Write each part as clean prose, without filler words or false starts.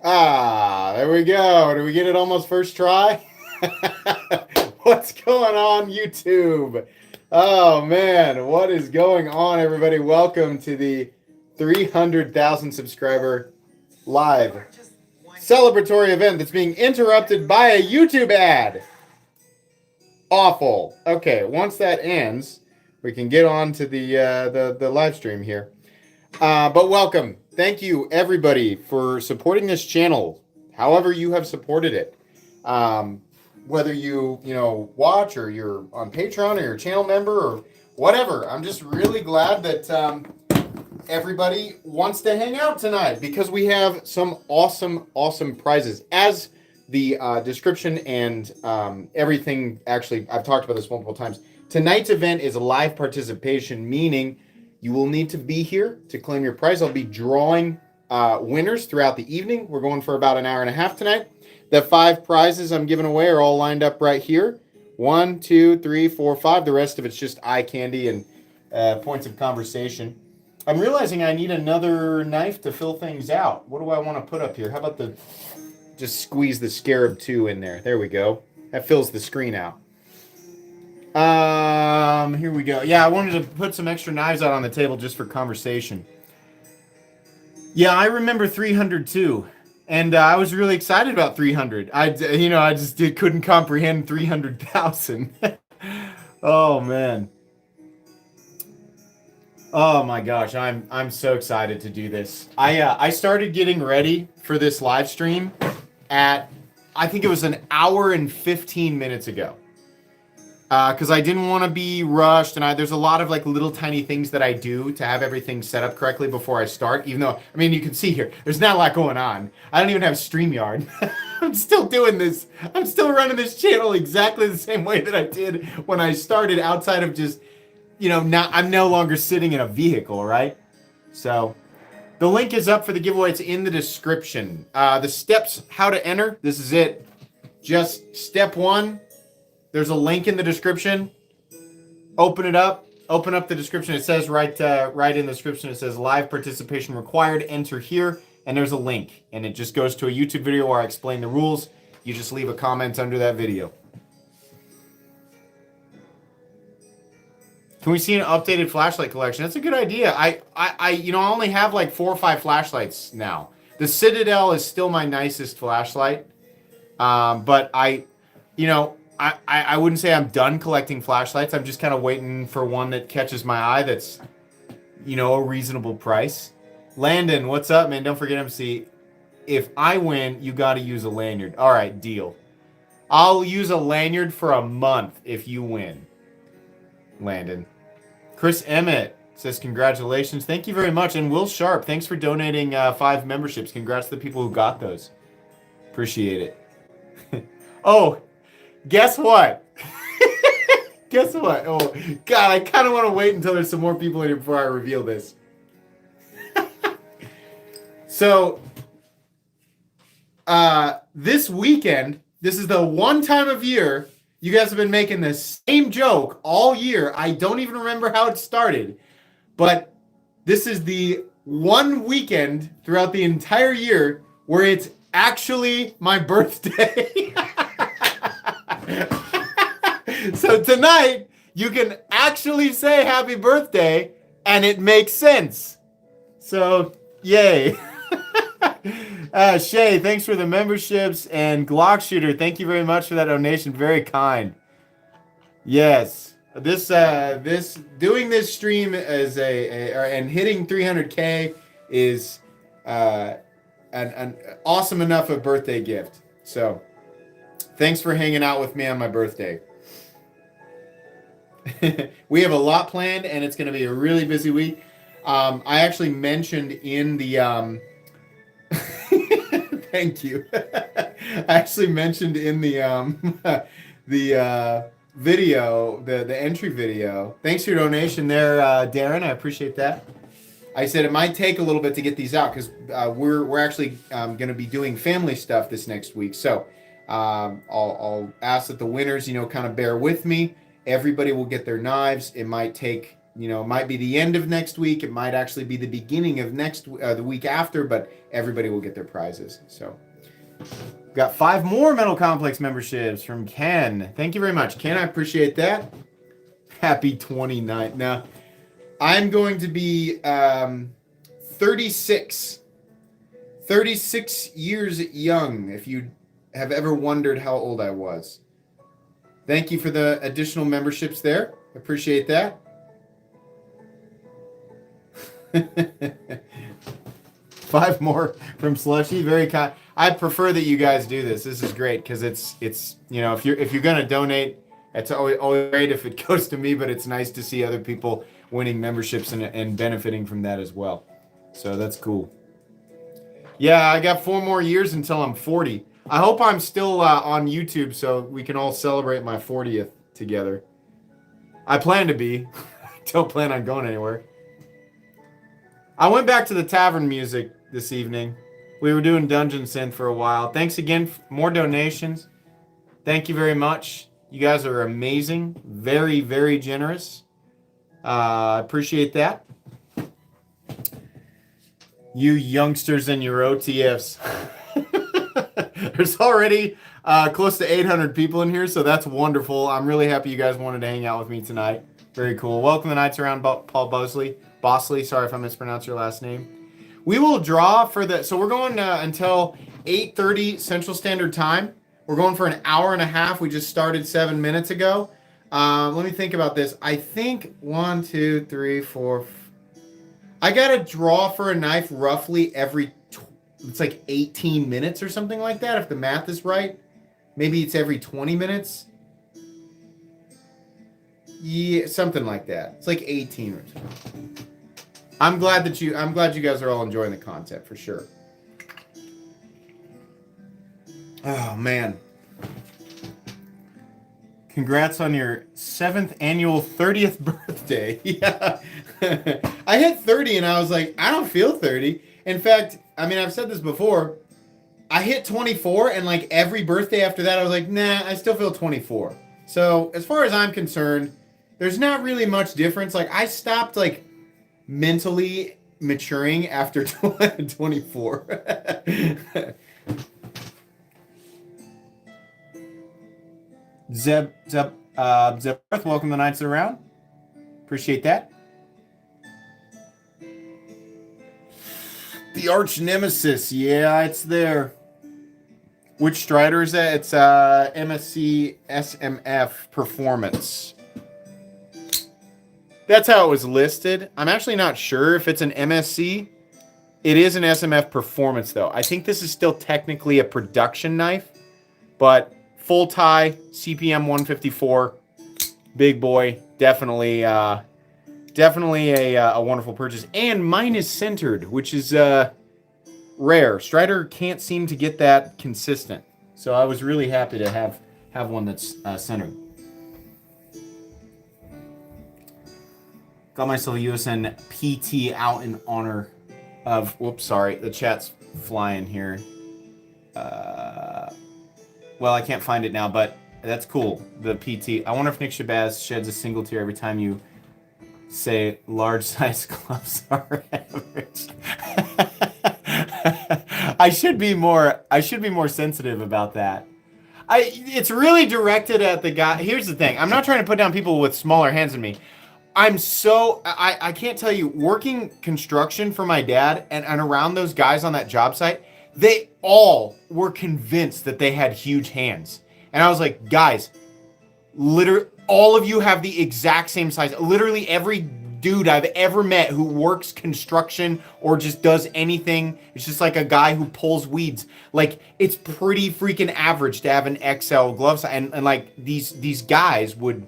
There we go. Did we get it almost first try? What's going on, YouTube? Oh, man. What is going on, everybody? Welcome to the 300,000 subscriber live celebratory event that's being interrupted by a YouTube ad. Awful. Okay, once that ends, we can get on to the live stream here. But welcome. Thank you, everybody, for supporting this channel, however you have supported it. Whether you watch or you're on Patreon or you're a channel member or whatever. I'm just really glad that everybody wants to hang out tonight because we have some awesome prizes. As the description and everything, actually, I've talked about this multiple times. Tonight's event is a live participation, meaning you will need to be here to claim your prize. I'll be drawing winners throughout the evening. We're going for about an hour and a half tonight. The 5 prizes I'm giving away are all lined up right here. 1, 2, 3, 4, 5. The rest of it's just eye candy and points of conversation. I'm realizing I need another knife to fill things out. What do I want to put up here? How about just squeeze the Scarab 2 in there. There we go. That fills the screen out. Here we go. Yeah, I wanted to put some extra knives out on the table just for conversation. Yeah, I remember 300 too. And I was really excited about 300. I just couldn't comprehend 300,000. Oh man. Oh my gosh, I'm so excited to do this. I started getting ready for this live stream at, I think it was an hour and 15 minutes ago. Because I didn't want to be rushed, and there's a lot of like little tiny things that I do to have everything set up correctly before I start. Even though, I mean, you can see here, there's not a lot going on. I don't even have StreamYard. I'm still doing this. I'm still running this channel exactly the same way that I did when I started, outside of just, now I'm no longer sitting in a vehicle, right? So the link is up for the giveaway. It's in the description. The steps, how to enter, this is it. Just step 1. There's a link in the description. Open it up. Open up the description. It says right in the description, it says live participation required. Enter here. And there's a link. And it just goes to a YouTube video where I explain the rules. You just leave a comment under that video. Can we see an updated flashlight collection? That's a good idea. I only have like 4 or 5 flashlights now. The Citadel is still my nicest flashlight. But I wouldn't say I'm done collecting flashlights. I'm just kind of waiting for one that catches my eye that's, a reasonable price. Landon, what's up, man? Don't forget MC. If I win, you got to use a lanyard. All right, deal. I'll use a lanyard for a month if you win, Landon. Chris Emmett says congratulations. Thank you very much. And Will Sharp, thanks for donating 5 memberships. Congrats to the people who got those. Appreciate it. Oh, guess what? Guess what? Oh, God, I kind of want to wait until there's some more people in here before I reveal this. So, this weekend, this is the one time of year you guys have been making the same joke all year. I don't even remember how it started, but this is the one weekend throughout the entire year where it's actually my birthday. So tonight, you can actually say happy birthday, and it makes sense. So, yay. Shay, thanks for the memberships. And Glock Shooter, thank you very much for that donation. Very kind. Yes. Doing this stream as and hitting 300K is an awesome enough a birthday gift. So, thanks for hanging out with me on my birthday. We have a lot planned, and it's going to be a really busy week. I actually mentioned in the thank you. I actually mentioned in the video, the entry video. Thanks for your donation there, Darren. I appreciate that. I said it might take a little bit to get these out because we're actually going to be doing family stuff this next week. So I'll ask that the winners, kind of bear with me. Everybody will get their knives. It might take you know, it might be the end of next week. It might actually be the beginning of the week after, but everybody will get their prizes. So got 5 more Metal Complex memberships from Ken. Thank you very much, Ken. I appreciate that. Happy 29th. Now, I'm going to be 36 years young, if you have ever wondered how old I was. Thank you for the additional memberships there. Appreciate that. 5 more from Slushy. Very kind. I prefer that you guys do this. This is great because it's you know, if you're gonna donate, it's always great if it goes to me, but it's nice to see other people winning memberships and benefiting from that as well. So that's cool. Yeah, I got 4 more years until I'm 40. I hope I'm still on YouTube so we can all celebrate my 40th together. I plan to be. Don't plan on going anywhere. I went back to the tavern music this evening. We were doing Dungeon Synth for a while. Thanks again for more donations. Thank you very much. You guys are amazing. Very, very generous. I appreciate that. You youngsters and your OTFs. There's already close to 800 people in here, so that's wonderful. I'm really happy you guys wanted to hang out with me tonight. Very cool. Welcome to Nights Around, Paul Bosley. Sorry if I mispronounced your last name. We will draw for the... So we're going until 8:30 Central Standard Time. We're going for an hour and a half. We just started 7 minutes ago. Let me think about this. I think 1, 2, 3, 4... I got to draw for a knife roughly every... It's like 18 minutes or something like that, if the math is right. Maybe it's every 20 minutes. Yeah, something like that. It's like 18 or something. I'm glad you guys are all enjoying the content for sure. Oh man. Congrats on your 7th annual 30th birthday. Yeah. I hit 30 and I was like, I don't feel 30. In fact, I mean, I've said this before. I hit 24 and like every birthday after that, I was like, nah, I still feel 24. So as far as I'm concerned, there's not really much difference. Like I stopped like mentally maturing after 24. Zeb, welcome to Nights Around. Appreciate that. The arch nemesis, yeah, it's there. Which Strider is that? It's MSC SMF Performance. That's how it was listed. I'm actually not sure if it's an MSC. It is an SMF Performance, though. I think this is still technically a production knife, but full tie, CPM 154, big boy, definitely a wonderful purchase. And mine is centered, which is rare. Strider can't seem to get that consistent, so I was really happy to have one that's centered. Got myself a USN PT out in honor of... Whoops, sorry. The chat's flying here. Well, I can't find it now, but that's cool. The PT. I wonder if Nick Shabazz sheds a single tear every time you say large size gloves are average. I should be more sensitive about that. It's really directed at the guy. Here's the thing. I'm not trying to put down people with smaller hands than me. I can't tell you, working construction for my dad and around those guys on that job site, they all were convinced that they had huge hands. And I was like, guys, literally, all of you have the exact same size. Literally every dude I've ever met who works construction or just does anything, it's just like a guy who pulls weeds. Like, it's pretty freaking average to have an XL glove size. And like, these guys would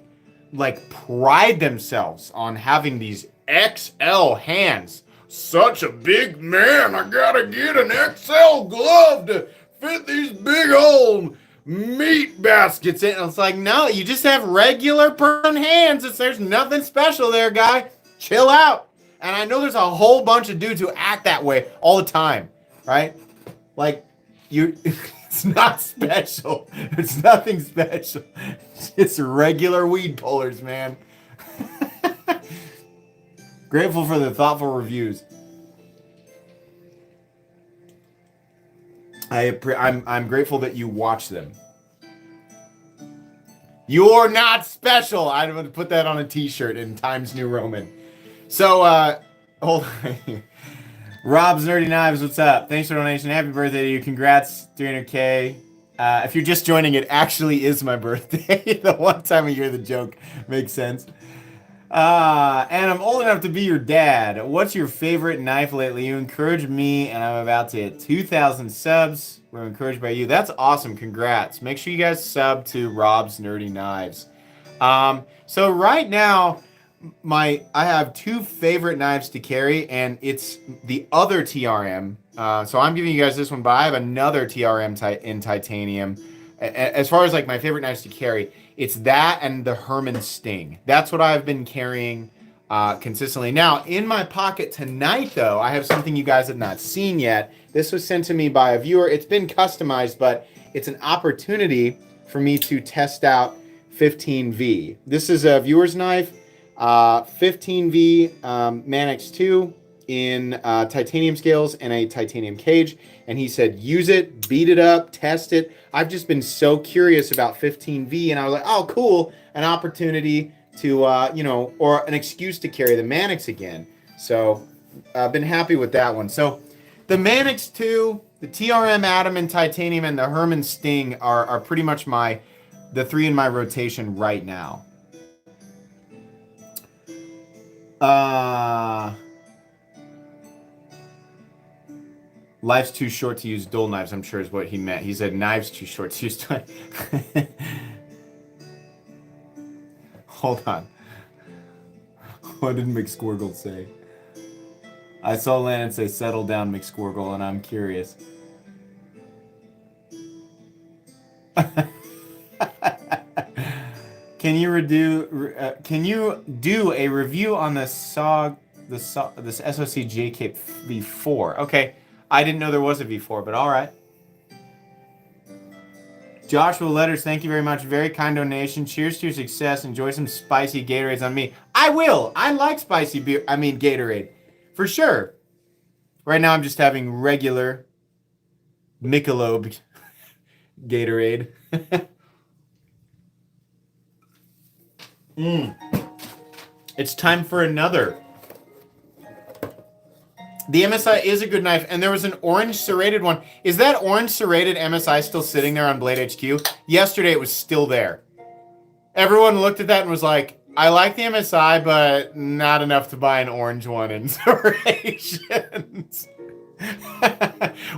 like pride themselves on having these XL hands. Such a big man, I gotta get an XL glove to fit these big old meat baskets in. And it's like, no, you just have regular person hands. There's nothing special there, guy. Chill out. And I know there's a whole bunch of dudes who act that way all the time, right? Like, it's not special. It's nothing special. It's regular weed pullers, man. Grateful for the thoughtful reviews. I'm grateful that you watch them. You're not special. I'm going to put that on a t-shirt in Times New Roman. So, hold on. Rob's Nerdy Knives, what's up? Thanks for the donation. Happy birthday to you. Congrats, 300K. If you're just joining, it actually is my birthday. The one time a year the joke makes sense. And I'm old enough to be your dad. What's your favorite knife lately? You encouraged me, and I'm about to hit 2,000 subs. We're encouraged by you. That's awesome. Congrats. Make sure you guys sub to Rob's Nerdy Knives. So right now, I have two favorite knives to carry, and it's the other TRM. So I'm giving you guys this one, but I have another TRM in titanium. As far as like my favorite knives to carry, it's that and the Herman Sting. That's what I've been carrying consistently. Now, in my pocket tonight, though, I have something you guys have not seen yet. This was sent to me by a viewer. It's been customized, but it's an opportunity for me to test out 15V. This is a viewer's knife, 15V Manix 2 in titanium scales and a titanium cage. And he said, use it, beat it up, test it. I've just been so curious about 15V, and I was like, oh, cool, an opportunity to, or an excuse to carry the Manix again. So I've been happy with that one. So the Manix 2, the TRM Atom in titanium, and the Herman Sting are pretty much the three in my rotation right now. Life's too short to use dull knives, I'm sure is what he meant. He said knives too short to use. Hold on. What did McSquirgle say? I saw Landon say, settle down, McSquirgle, and I'm curious. Can you do a review on this SOC JK V4? Okay, I didn't know there was a V4, but all right. Joshua Letters, thank you very much. Very kind donation. Cheers to your success. Enjoy some spicy Gatorades on me. I will. I like spicy beer. I mean Gatorade, for sure. Right now I'm just having regular Michelob Gatorade. It's time for another. The MSI is a good knife, and there was an orange serrated one. Is that orange serrated MSI still sitting there on Blade HQ? Yesterday it was still there. Everyone looked at that and was like, I like the MSI, but not enough to buy an orange one in serrations.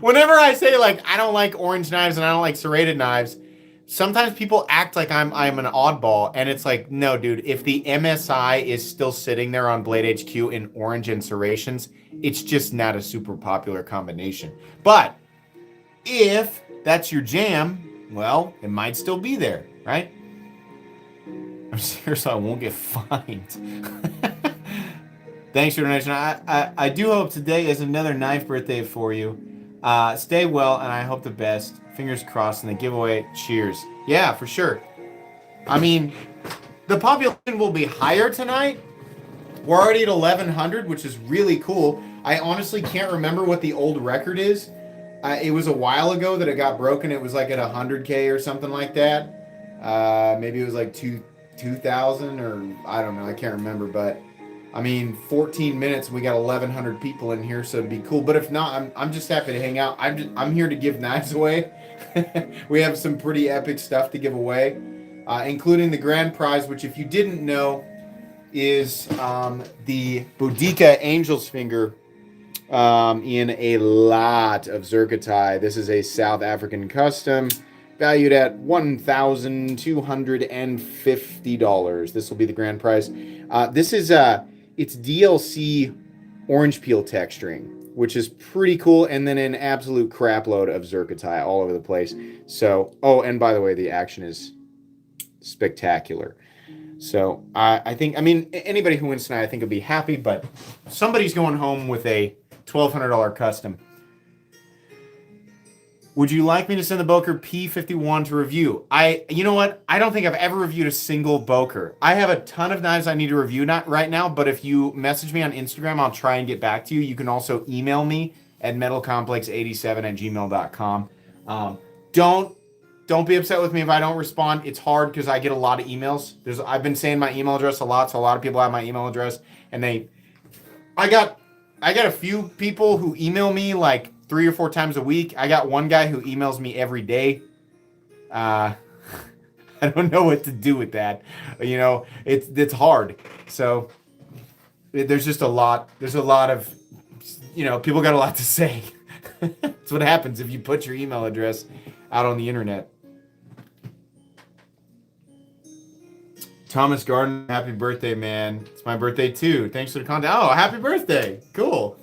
Whenever I say, like, I don't like orange knives and I don't like serrated knives, sometimes people act like I'm an oddball, and it's like, no, dude, if the MSI is still sitting there on Blade HQ in orange and serrations, it's just not a super popular combination. But if that's your jam, well, it might still be there, right? I'm serious, I won't get fined. Thanks for the donation. I do hope today is another knife birthday for you. Stay well, and I hope the best. Fingers crossed in the giveaway. Cheers. Yeah, for sure. I mean, the population will be higher tonight. We're already at 1,100, which is really cool. I honestly can't remember what the old record is. It was a while ago that it got broken. It was like at 100K or something like that. Maybe it was like 2,000 or I don't know. I can't remember, but I mean, 14 minutes and we got 1,100 people in here, so it'd be cool. But if not, I'm just happy to hang out. I'm here to give knives away. We have some pretty epic stuff to give away, including the grand prize, which if you didn't know is the Boudica Angel's Finger in a lot of zircotai. This is a South African custom valued at $1,250. This will be the grand prize. This is it's DLC orange peel texturing, which is pretty cool, and then an absolute crap load of zircotai all over the place. So, oh, and by the way, the action is spectacular. So I think, I mean, anybody who wins tonight, I think will be happy, but somebody's going home with a $1,200 custom. Would you like me to send the Boker P51 to review? You know what? I don't think I've ever reviewed a single Boker. I have a ton of knives I need to review not right now, but if you message me on Instagram, I'll try and get back to you. You can also email me at metalcomplex87@gmail.com. Don't be upset with me if I don't respond. It's hard because I get a lot of emails. I've been saying my email address a lot, so a lot of people have my email address, and I got a few people who email me like 3 or 4 times a week. I got one guy who emails me every day. I don't know what to do with that. You know, it's hard. So there's just a lot. There's a lot of, you know, people got a lot to say. That's what happens if you put your email address out on the internet. Thomas Garden, happy birthday, man. It's my birthday too. Thanks for the content. Oh, happy birthday. Cool.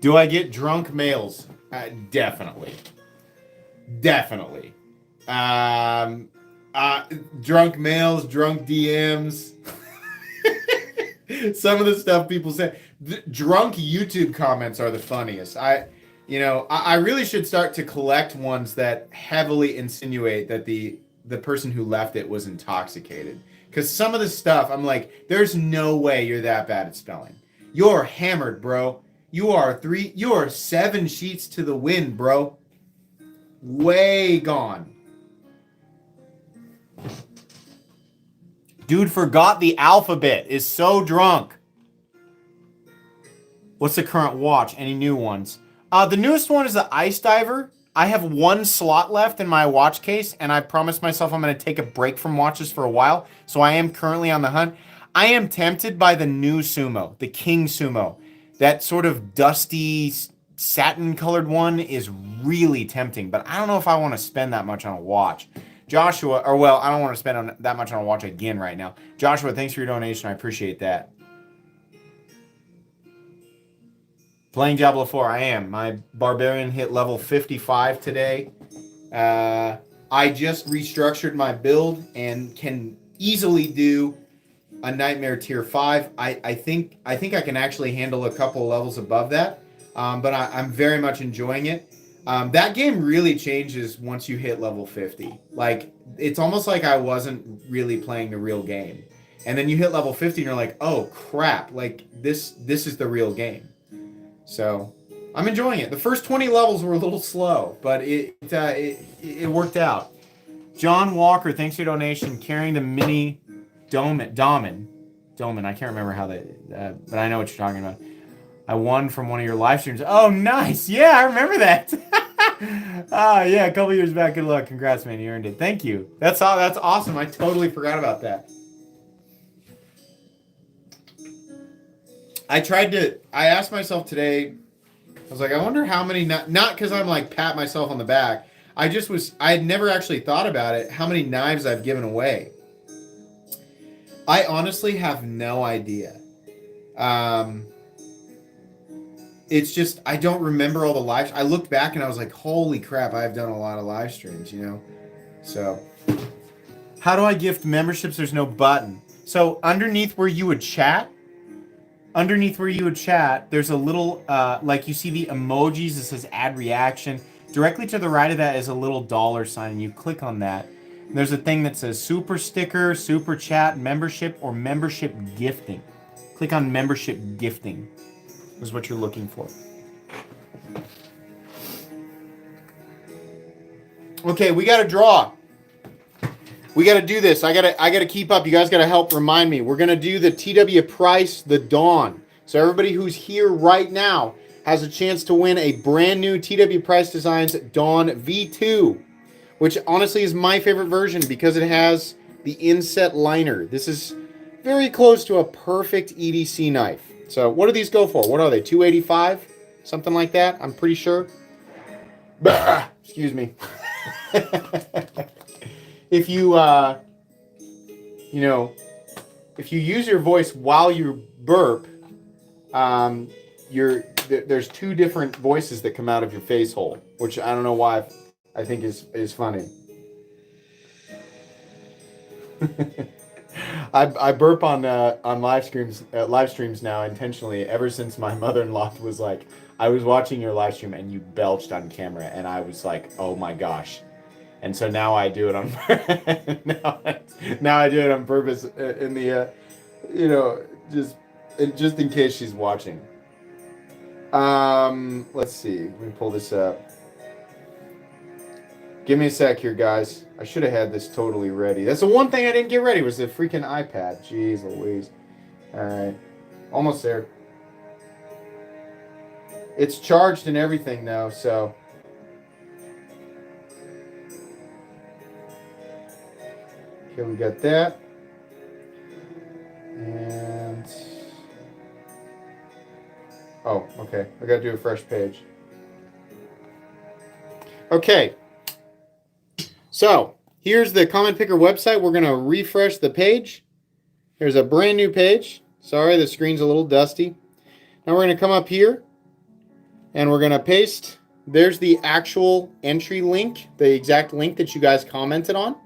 Do I get drunk mails? Definitely. Definitely. Drunk mails, drunk DMs. Some of the stuff people say. Drunk YouTube comments are the funniest. I really should start to collect ones that heavily insinuate that the person who left it was intoxicated. Because some of the stuff, I'm like, there's no way you're that bad at spelling. You're hammered, bro. You are 7 sheets to the wind, bro. Way gone. Dude forgot the alphabet. Is so drunk. What's the current watch? Any new ones? The newest one is the Ice Diver. I have 1 slot left in my watch case, and I promised myself I'm going to take a break from watches for a while, so I am currently on the hunt. I am tempted by the new Sumo, the King Sumo. That sort of dusty, satin-colored one is really tempting, but I don't know if I want to spend that much on a watch. Joshua, I don't want to spend that much on a watch again right now. Joshua, thanks for your donation. I appreciate that. Playing Diablo 4, I am. My Barbarian hit level 55 today. I just restructured my build and can easily do a Nightmare tier 5. I think I can actually handle a couple levels above that, but I'm very much enjoying it. That game really changes once you hit level 50. Like, it's almost like I wasn't really playing the real game. And then you hit level 50 and you're like, oh crap, like this is the real game. So I'm enjoying it. The first 20 levels were a little slow, but it worked out. John Walker, thanks for your donation. Carrying the mini Domin. I can't remember how but I know what you're talking about. I won from one of your live streams. Oh, nice. Yeah, I remember that. Yeah, a couple years back. Good luck. Congrats, man. You earned it. Thank you. That's awesome. I totally forgot about that. I asked myself today, I was like, I wonder how many, not because I'm like pat myself on the back. I had never actually thought about it, how many knives I've given away. I honestly have no idea. It's just, I don't remember all the lives. I looked back and I was like, holy crap, I've done a lot of live streams, you know? So, how do I gift memberships? There's no button. So, underneath where you would chat, there's a little, like you see the emojis that says add reaction. Directly to the right of that is a little $ sign, and you click on that. And there's a thing that says super sticker, super chat, membership, or membership gifting. Click on membership gifting. Is what you're looking for. Okay, we got to draw. We got to do this. I got to keep up. You guys got to help remind me. We're going to do the TW Price, the Dawn. So everybody who's here right now has a chance to win a brand new TW Price Designs Dawn V2, which honestly is my favorite version because it has the inset liner. This is very close to a perfect EDC knife. So what do these go for? What are they? $285? Something like that? I'm pretty sure. Excuse me. If you, if you use your voice while you burp, there's 2 different voices that come out of your face hole, which I don't know why I think is funny. I burp on live streams now intentionally ever since my mother-in-law was like, I was watching your live stream and you belched on camera, and I was like, oh my gosh. And so now I do it on now I do it on purpose in the you know, just in case she's watching. Let's see. Let me pull this up. Give me a sec here, guys. I should have had this totally ready. That's the one thing I didn't get ready was the freaking iPad. Jeez Louise. All right. Almost there. It's charged and everything now, so. Okay, we got that. And. Oh, okay. I got to do a fresh page. Okay. So, here's the Comment Picker website. We're going to refresh the page. There's a brand new page. Sorry, the screen's a little dusty. Now we're going to come up here, and we're going to paste. There's the actual entry link, the exact link that you guys commented on.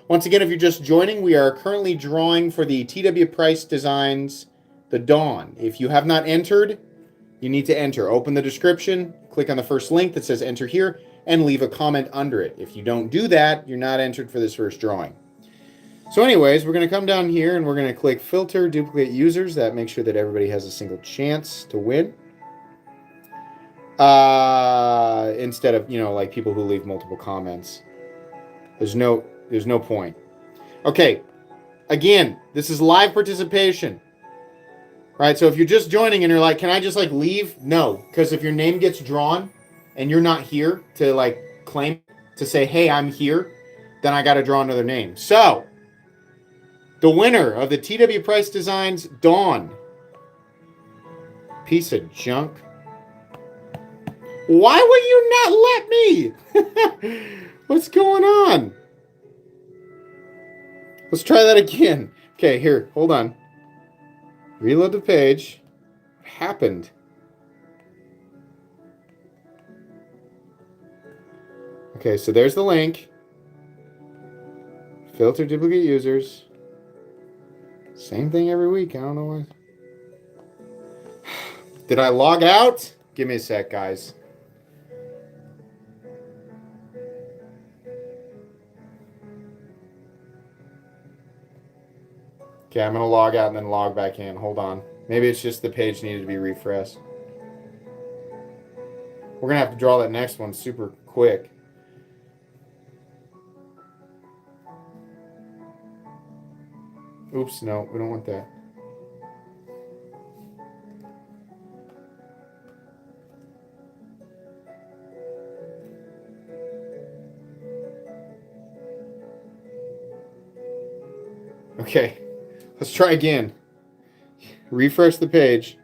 Once again, if you're just joining, we are currently drawing for the TW Price Designs, the Dawn. If you have not entered, you need to enter. Open the description, click on the first link that says enter here, and leave a comment under it. If you don't do that, you're not entered for this first drawing. So anyways, we're going to come down here and we're going to click filter duplicate users. That makes sure that everybody has a single chance to win. Instead of, like people who leave multiple comments. There's no point. Okay. Again, this is live participation. Right? So if you're just joining and you're like, can I just leave? No, because if your name gets drawn and you're not here to claim to say, hey, I'm here, then I got to draw another name. So, the winner of the TW Price Designs Dawn. Piece of junk. Why will you not let me? What's going on? Let's try that again. Okay, here, hold on. Reload the page. What happened? Okay, so there's the link. Filter duplicate users. Same thing every week. I don't know why. Did I log out? Give me a sec, guys. Okay, I'm going to log out and then log back in. Hold on. Maybe it's just the page needed to be refreshed. We're going to have to draw that next one super quick. Oops, no, we don't want that. Okay, let's try again. Refresh the page.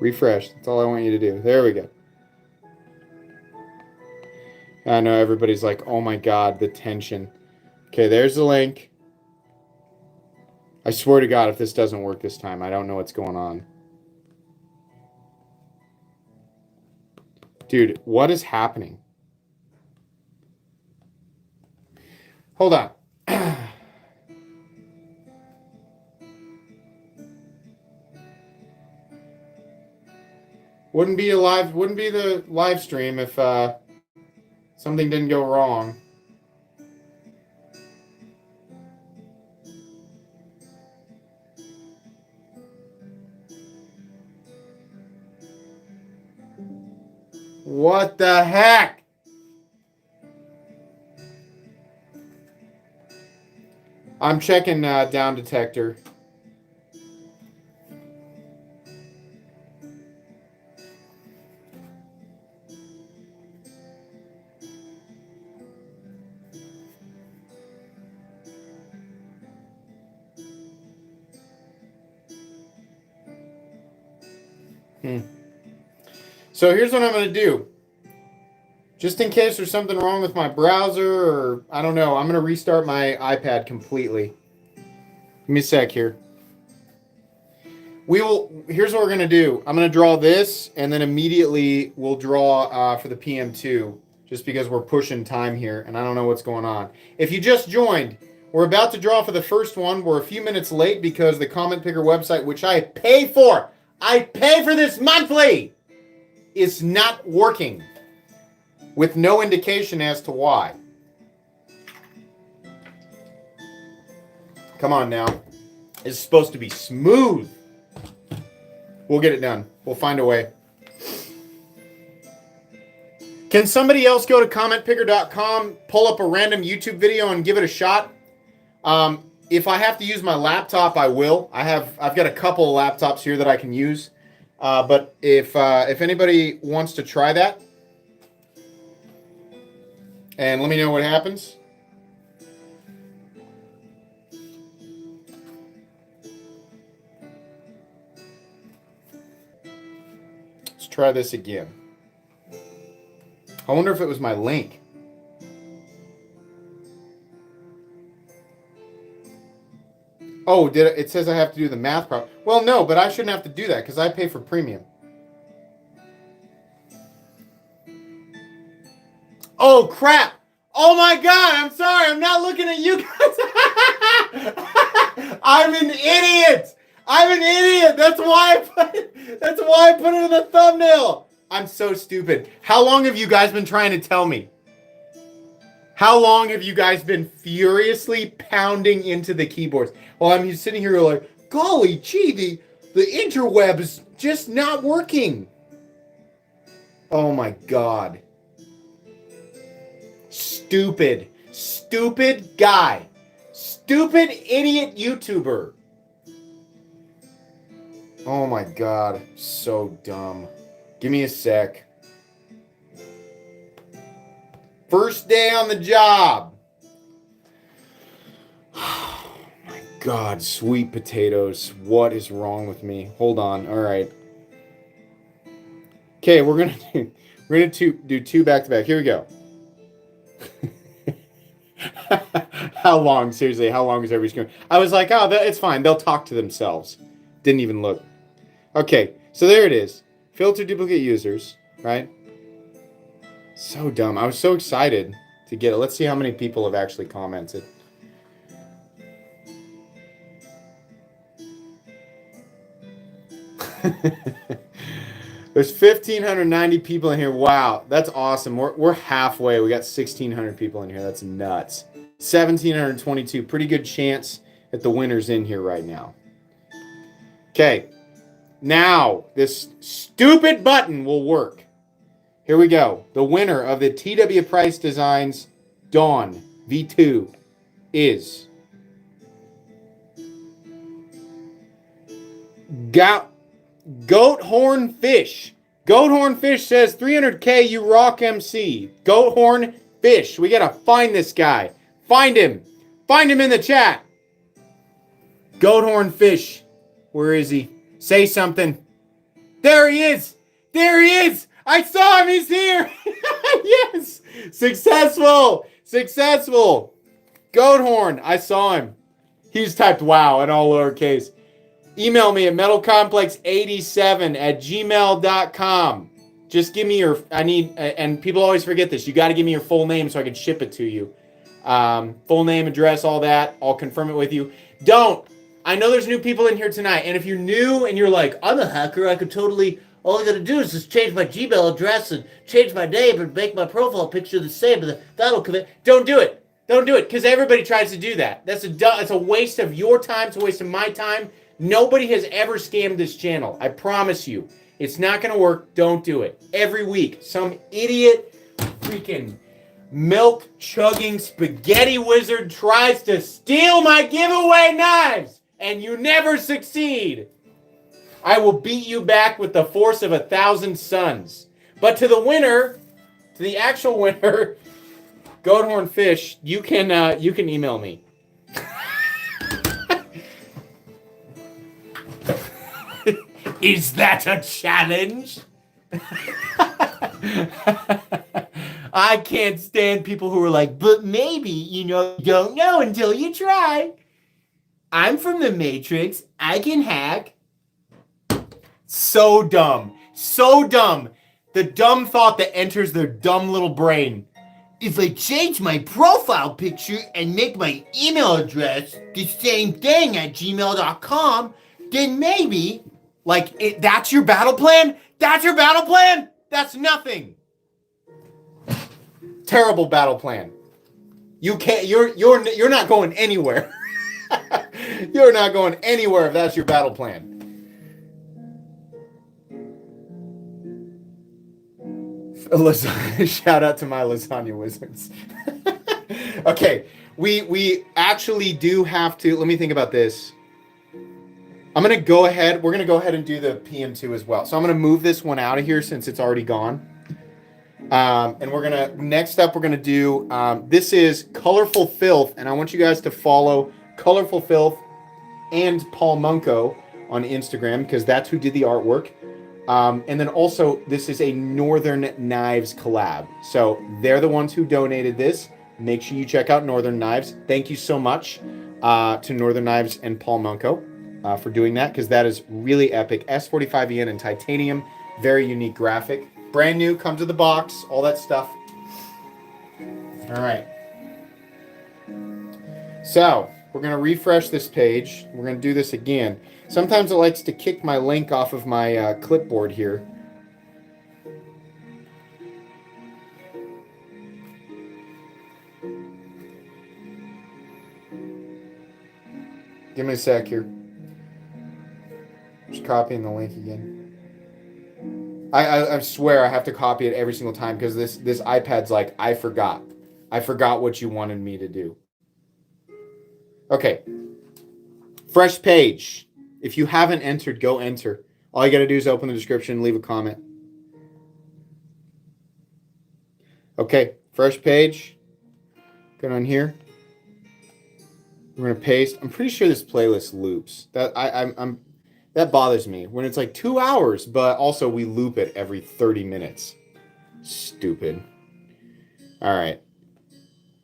Refresh, that's all I want you to do. There we go. I know everybody's like, oh my God, the tension. Okay, there's the link. I swear to God, if this doesn't work this time, I don't know what's going on. Dude, what is happening? Hold on. Wouldn't be the live stream if something didn't go wrong. What the heck? I'm checking down detector. So here's what I'm going to do. Just in case there's something wrong with my browser or I don't know, I'm going to restart my iPad completely. Give me a sec here. Here's what we're going to do. I'm going to draw this and then immediately we'll draw for the PM2 just because we're pushing time here and I don't know what's going on. If you just joined, We're about to draw for the first one. We're a few minutes late because the Comment Picker website, which I pay for this monthly, is not working with no indication as to why. Come on now. It's supposed to be smooth. We'll get it done. We'll find a way. Can somebody else go to commentpicker.com, pull up a random YouTube video and give it a shot? If I have to use my laptop, I will. I've got a couple of laptops here that I can use. But if anybody wants to try that, and let me know what happens. Let's try this again. I wonder if it was my link. Oh, it says I have to do the math problem. Well, no, but I shouldn't have to do that because I pay for premium. Oh, crap. Oh, my God. I'm sorry. I'm not looking at you guys. I'm an idiot. That's why I put it in the thumbnail. I'm so stupid. How long have you guys been trying to tell me? How long have you guys been furiously pounding into the keyboards? Well, I'm sitting here like, golly gee, the interweb is just not working. Oh my God. Stupid guy. Stupid idiot YouTuber. Oh my God. So dumb. Give me a sec. First day on the job. Oh my God, sweet potatoes. What is wrong with me? Hold on. All right. Okay, we're gonna do two back to back. Here we go. How long? Seriously, how long is everybody going? I was like, oh, it's fine. They'll talk to themselves. Didn't even look. Okay, so there it is. Filter duplicate users, right? So dumb. I was so excited to get it. Let's see how many people have actually commented. There's 1,590 people in here. Wow, that's awesome. We're halfway. We got 1,600 people in here. That's nuts. 1,722. Pretty good chance that the winner's in here right now. Okay. Now, this stupid button will work. Here we go. The winner of the TW Price Designs Dawn V2 is Goat Horn Fish. Goat Horn Fish says 300K, you rock MC. Goat Horn Fish. We got to find this guy. Find him. Find him in the chat. Goat Horn Fish. Where is he? Say something. There he is. There he is. I saw him. He's here. Yes. Successful. Successful. Goat Horn. I saw him. He's typed wow in all lowercase. Email me at metalcomplex87@gmail.com. Just give me your, and people always forget this. You got to give me your full name so I can ship it to you. Full name, address, all that. I'll confirm it with you. I know there's new people in here tonight, and if you're new and you're like, I'm a hacker, I could totally, all I gotta do is just change my Gmail address and change my name and make my profile picture the same, but that'll commit. Don't do it. Don't do it, because everybody tries to do that. That's a waste of your time. It's a waste of my time. Nobody has ever scammed this channel. I promise you. It's not going to work. Don't do it. Every week, some idiot freaking milk-chugging spaghetti wizard tries to steal my giveaway knives, and you never succeed. I will beat you back with the force of 1,000 suns. But to the winner, to the actual winner, Goathorn Fish, you can email me. Is that a challenge? I can't stand people who are like, but maybe, you don't know until you try. I'm from the Matrix. I can hack. So dumb. So dumb. The dumb thought that enters their dumb little brain. if I change my profile picture and make my email address the same thing at gmail.com, then maybe, like, that's your battle plan? That's your battle plan? That's nothing. Terrible battle plan. You can't. You're not going anywhere. You're not going anywhere if that's your battle plan. Shout out to my lasagna wizards. Okay, we actually do have to. Let me think about this. I'm gonna go ahead. We're gonna go ahead and do the PM2 as well. So I'm gonna move this one out of here since it's already gone. And we're gonna next up. We're gonna do. This is Colorful Filth, and I want you guys to follow Colorful Filth and Paul Munko on Instagram because that's who did the artwork. And then also, this is a Northern Knives collab. So they're the ones who donated this. Make sure you check out Northern Knives. Thank you so much to Northern Knives and Paul Munko for doing that because that is really epic. S45EN in titanium, very unique graphic. Brand new, comes with the box, all that stuff. All right. So we're going to refresh this page. We're going to do this again. Sometimes it likes to kick my link off of my clipboard here. Give me a sec here. Just copying the link again. I swear I have to copy it every single time because this iPad's like, I forgot. I forgot what you wanted me to do. Okay. Fresh page. If you haven't entered, go enter. All you got to do is open the description and leave a comment. Okay, fresh page. Go on here. We're gonna paste. I'm pretty sure this playlist loops. That bothers me when it's like 2 hours, but also we loop it every 30 minutes. Stupid. All right.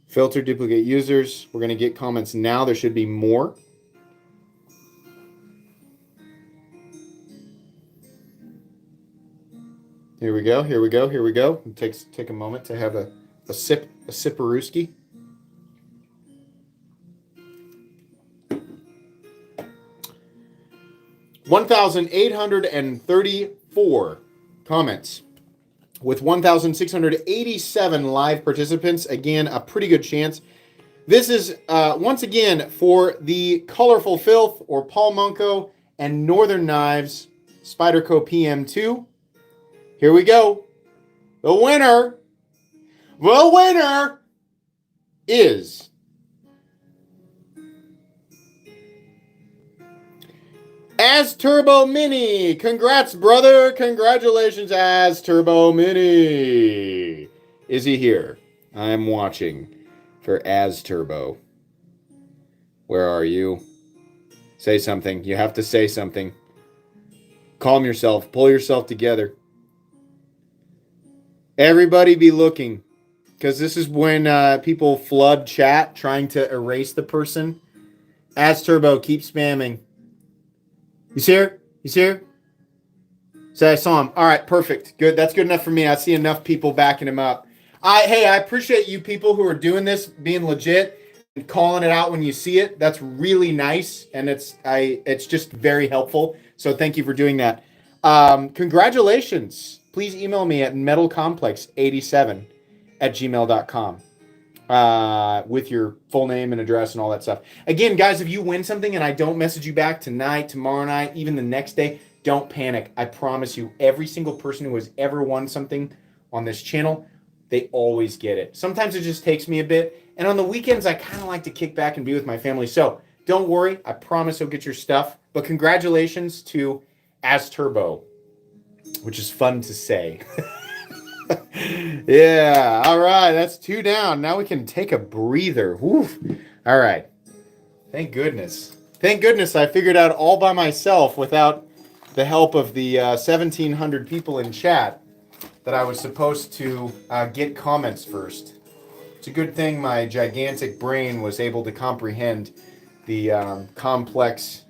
Filter duplicate users. We're gonna get comments now. There should be more. Here we go. Here we go. Here we go. It take a moment to have a sipperooski. (1,834) comments with 1,687 live participants. Again, a pretty good chance. This is once again for the Colorful Filth or Paul Munko and Northern Knives Spyderco PM2. Here we go. The winner is Az Turbo Mini. Congrats, brother. Congratulations, Az Turbo Mini. Is he here? I'm watching for Az Turbo. Where are you? Say something. You have to say something. Calm yourself. Pull yourself together. Everybody be looking, because this is when people flood chat trying to erase the person. Az Turbo, keep spamming. He's here? He's here? Say I saw him. All right, perfect. Good. That's good enough for me. I see enough people backing him up. Hey, I appreciate you people who are doing this, being legit, and calling it out when you see it. That's really nice, and it's just very helpful. So thank you for doing that. Congratulations. Please email me at metalcomplex87@gmail.com with your full name and address and all that stuff. Again, guys, if you win something and I don't message you back tonight, tomorrow night, even the next day, don't panic. I promise you, every single person who has ever won something on this channel, they always get it. Sometimes it just takes me a bit. And on the weekends, I kind of like to kick back and be with my family. So don't worry. I promise you'll get your stuff. But congratulations to Az Turbo, which is fun to say. Yeah, all right, that's 2 down. Now we can take a breather. Woof. All right. Thank goodness. Thank goodness I figured out all by myself without the help of the 1,700 people in chat that I was supposed to get comments first. It's a good thing my gigantic brain was able to comprehend the complex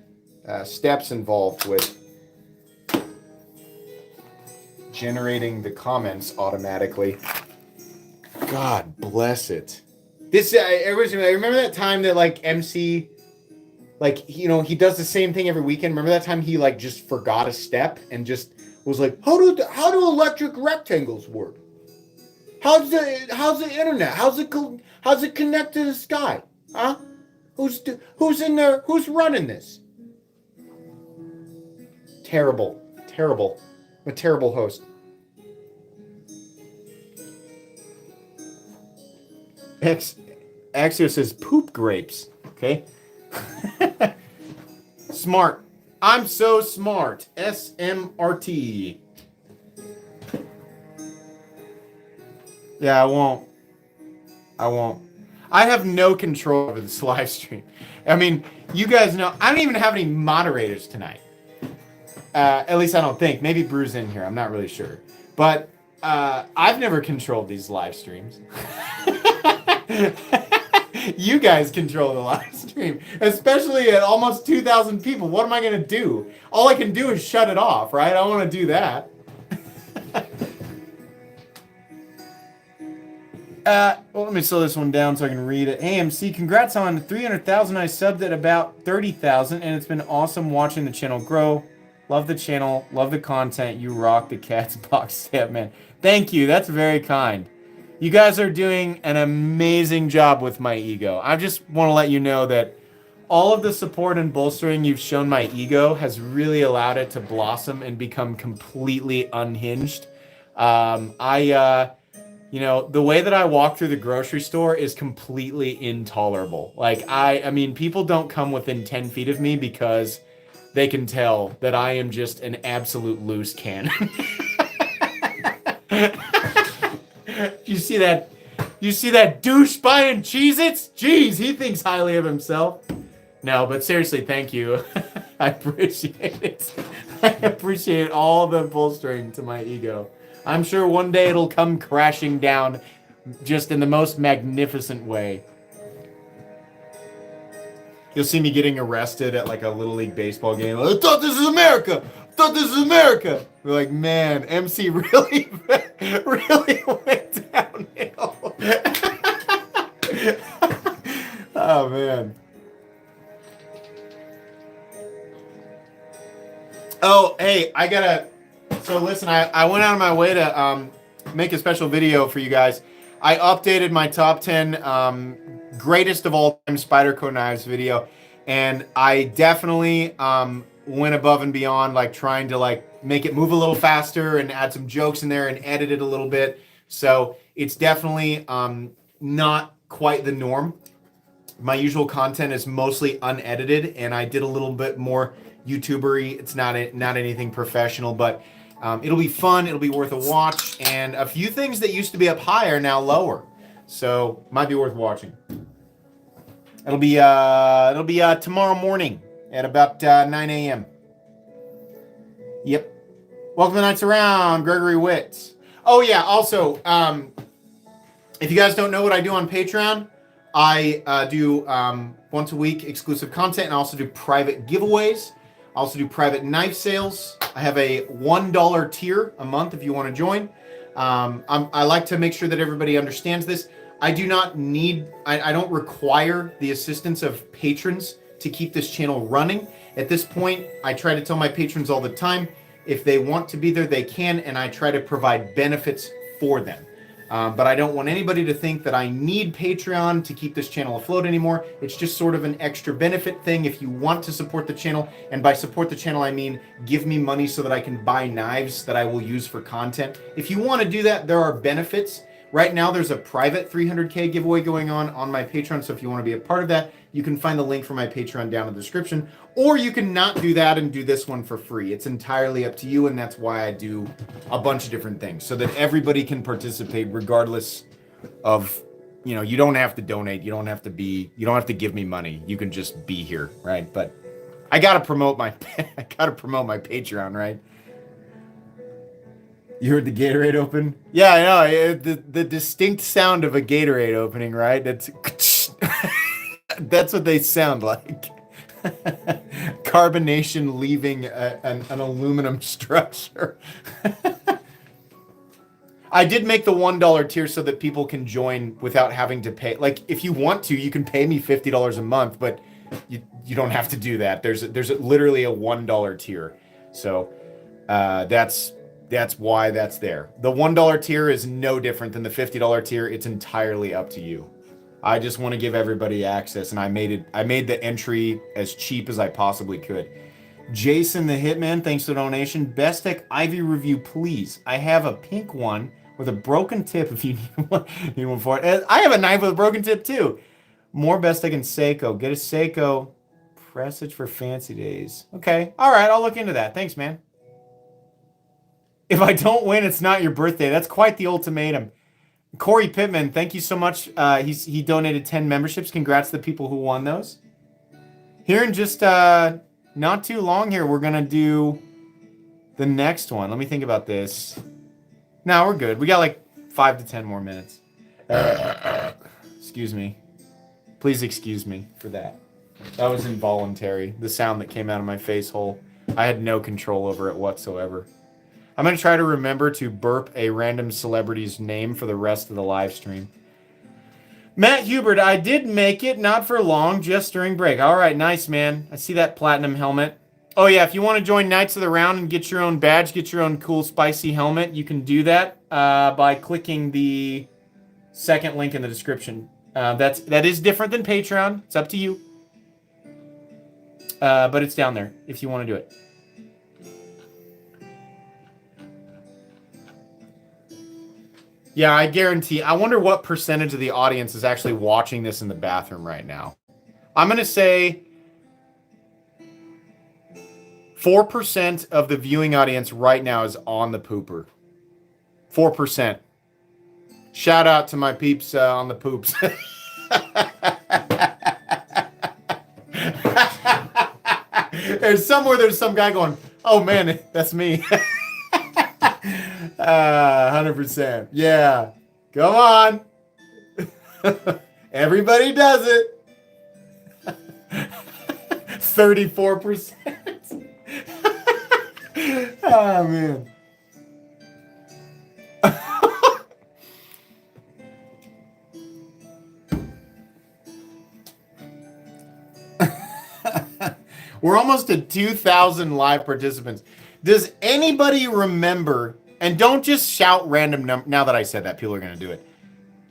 steps involved with generating the comments automatically. God bless it. This I remember that time that like MC, like he does the same thing every weekend. Remember that time he like just forgot a step and just was like, how do electric rectangles work? How's the internet? How's it connect to the sky? Huh? Who's in there? Who's running this? Terrible. I'm a terrible host. Axio says poop grapes. Okay. Smart. I'm so smart. SMRT. Yeah, I won't. I have no control over this live stream. I mean, you guys know, I don't even have any moderators tonight. At least I don't think. Maybe Brew's in here. I'm not really sure. But I've never controlled these live streams. You guys control the live stream, especially at almost 2,000 people. What am I going to do? All I can do is shut it off, right? I don't want to do that. Well, let me slow this one down so I can read it. Hey, MC, congrats on 300,000. I subbed at about 30,000, and it's been awesome watching the channel grow. Love the channel. Love the content. You rock the Cat's Box step, man. Thank you. That's very kind. You guys are doing an amazing job with my ego. I just want to let you know that all of the support and bolstering you've shown my ego has really allowed it to blossom and become completely unhinged. The way that I walk through the grocery store is completely intolerable. Like, I mean, people don't come within 10 feet of me because they can tell that I am just an absolute loose cannon. You see that douche buying Cheez-Its? Jeez, he thinks highly of himself. No, but seriously, thank you. I appreciate it. I appreciate all the bolstering to my ego. I'm sure one day it'll come crashing down just in the most magnificent way. You'll see me getting arrested at like a Little League baseball game. I thought this was America! We're like, man, MC really went downhill. Oh, man. Oh, hey, so listen, I went out of my way to make a special video for you guys. I updated my top 10 greatest of all time Spyderco knives video, and I definitely went above and beyond, like trying to like make it move a little faster and add some jokes in there and edit it a little bit. So it's definitely not quite the norm. My usual content is mostly unedited, and I did a little bit more YouTubery. It's not anything professional, but it'll be fun. It'll be worth a watch, and a few things that used to be up high are now lower, so might be worth watching. It'll be tomorrow morning at about 9 a.m. Yep. Welcome to Nights Around, Gregory Witz. Oh yeah. Also, if you guys don't know what I do on Patreon, I do once a week exclusive content, and I also do private giveaways. I also do private knife sales. I have a $1 tier a month if you want to join. I like to make sure that everybody understands this. I don't require the assistance of patrons to keep this channel running. At this point, I try to tell my patrons all the time, if they want to be there, they can, and I try to provide benefits for them. But I don't want anybody to think that I need Patreon to keep this channel afloat anymore. It's just sort of an extra benefit thing if you want to support the channel. And by support the channel, I mean give me money so that I can buy knives that I will use for content. If you want to do that, there are benefits. Right now, there's a private 300K giveaway going on my Patreon. So if you want to be a part of that, you can find the link for my Patreon down in the description. Or you can not do that and do this one for free. It's entirely up to you, and that's why I do a bunch of different things, so that everybody can participate regardless of, you don't have to donate. You don't have to give me money. You can just be here, right? But I got to promote my Patreon, right? You heard the Gatorade open? Yeah, I know. The distinct sound of a Gatorade opening, right? That's what they sound like. Carbonation leaving an aluminum structure. I did make the $1 tier so that people can join without having to pay. Like, if you want to, you can pay me $50 a month, but you don't have to do that. There's literally a $1 tier. So that's why that's there. The $1 tier is no different than the $50 tier. It's entirely up to you. I just want to give everybody access, and I made the entry as cheap as I possibly could. Jason the Hitman, thanks for the donation. Best Tech Ivy review, please. I have a pink one with a broken tip if you need one for it. I have a knife with a broken tip too. More Best Tech and Seiko. Get a Seiko presage for fancy days. Okay, all right, I'll look into that. Thanks, man. If I don't win, it's not your birthday. That's quite the ultimatum. Corey Pittman, thank you so much. He donated 10 memberships. Congrats to the people who won those. Here in just not too long here, we're going to do the next one. Let me think about this. No, we're good. We got like 5 to 10 more minutes. Excuse me. Please excuse me for that. That was involuntary. The sound that came out of my face hole. I had no control over it whatsoever. I'm going to try to remember to burp a random celebrity's name for the rest of the live stream. Matt Hubert, I did make it, not for long, just during break. All right, nice, man. I see that platinum helmet. Oh, yeah, if you want to join Knights of the Round and get your own badge, get your own cool, spicy helmet, you can do that by clicking the second link in the description. That is different than Patreon. It's up to you. But it's down there if you want to do it. Yeah, I guarantee. I wonder what percentage of the audience is actually watching this in the bathroom right now. I'm going to say 4% of the viewing audience right now is on the pooper. 4%. Shout out to my peeps on the poops. There's some guy going, oh man, that's me. 100%. Yeah. Come on. Everybody does it. 34%. Oh, man. We're almost at 2,000 live participants. Does anybody remember, and don't just shout random number, now that I said that, people are going to do it.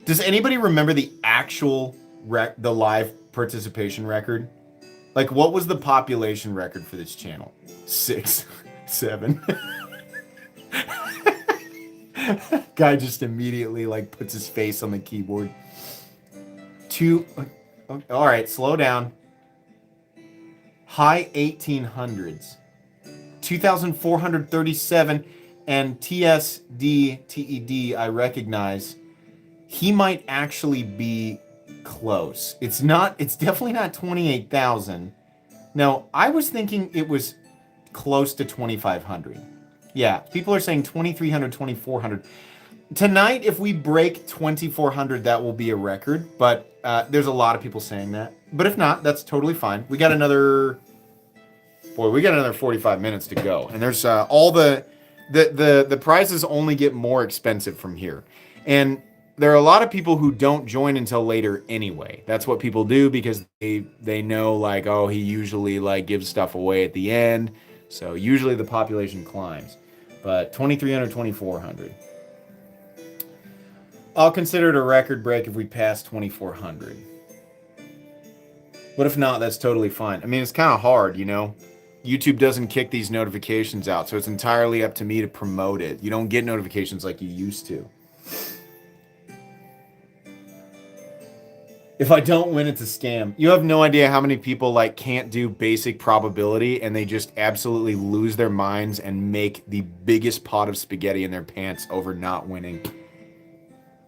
Does anybody remember the actual, the live participation record? Like, what was the population record for this channel? 6, 7. Guy just immediately, like, puts his face on the keyboard. 2, all right, slow down. High 1800s. 2,437, and TSD, I recognize. He might actually be close. It's definitely not 28,000. No, I was thinking it was close to 2,500. Yeah, people are saying 2,300, 2,400. Tonight, if we break 2,400, that will be a record, but there's a lot of people saying that. But if not, that's totally fine. We got another 45 minutes to go. And there's all the prizes only get more expensive from here. And there are a lot of people who don't join until later anyway. That's what people do because they know, like, oh, he usually like gives stuff away at the end. So usually the population climbs. But 2,300, 2,400. I'll consider it a record break if we pass 2,400. But if not, that's totally fine. I mean, it's kind of hard, you know? YouTube doesn't kick these notifications out, so it's entirely up to me to promote it. You don't get notifications like you used to. If I don't win, it's a scam. You have no idea how many people like can't do basic probability and they just absolutely lose their minds and make the biggest pot of spaghetti in their pants over not winning.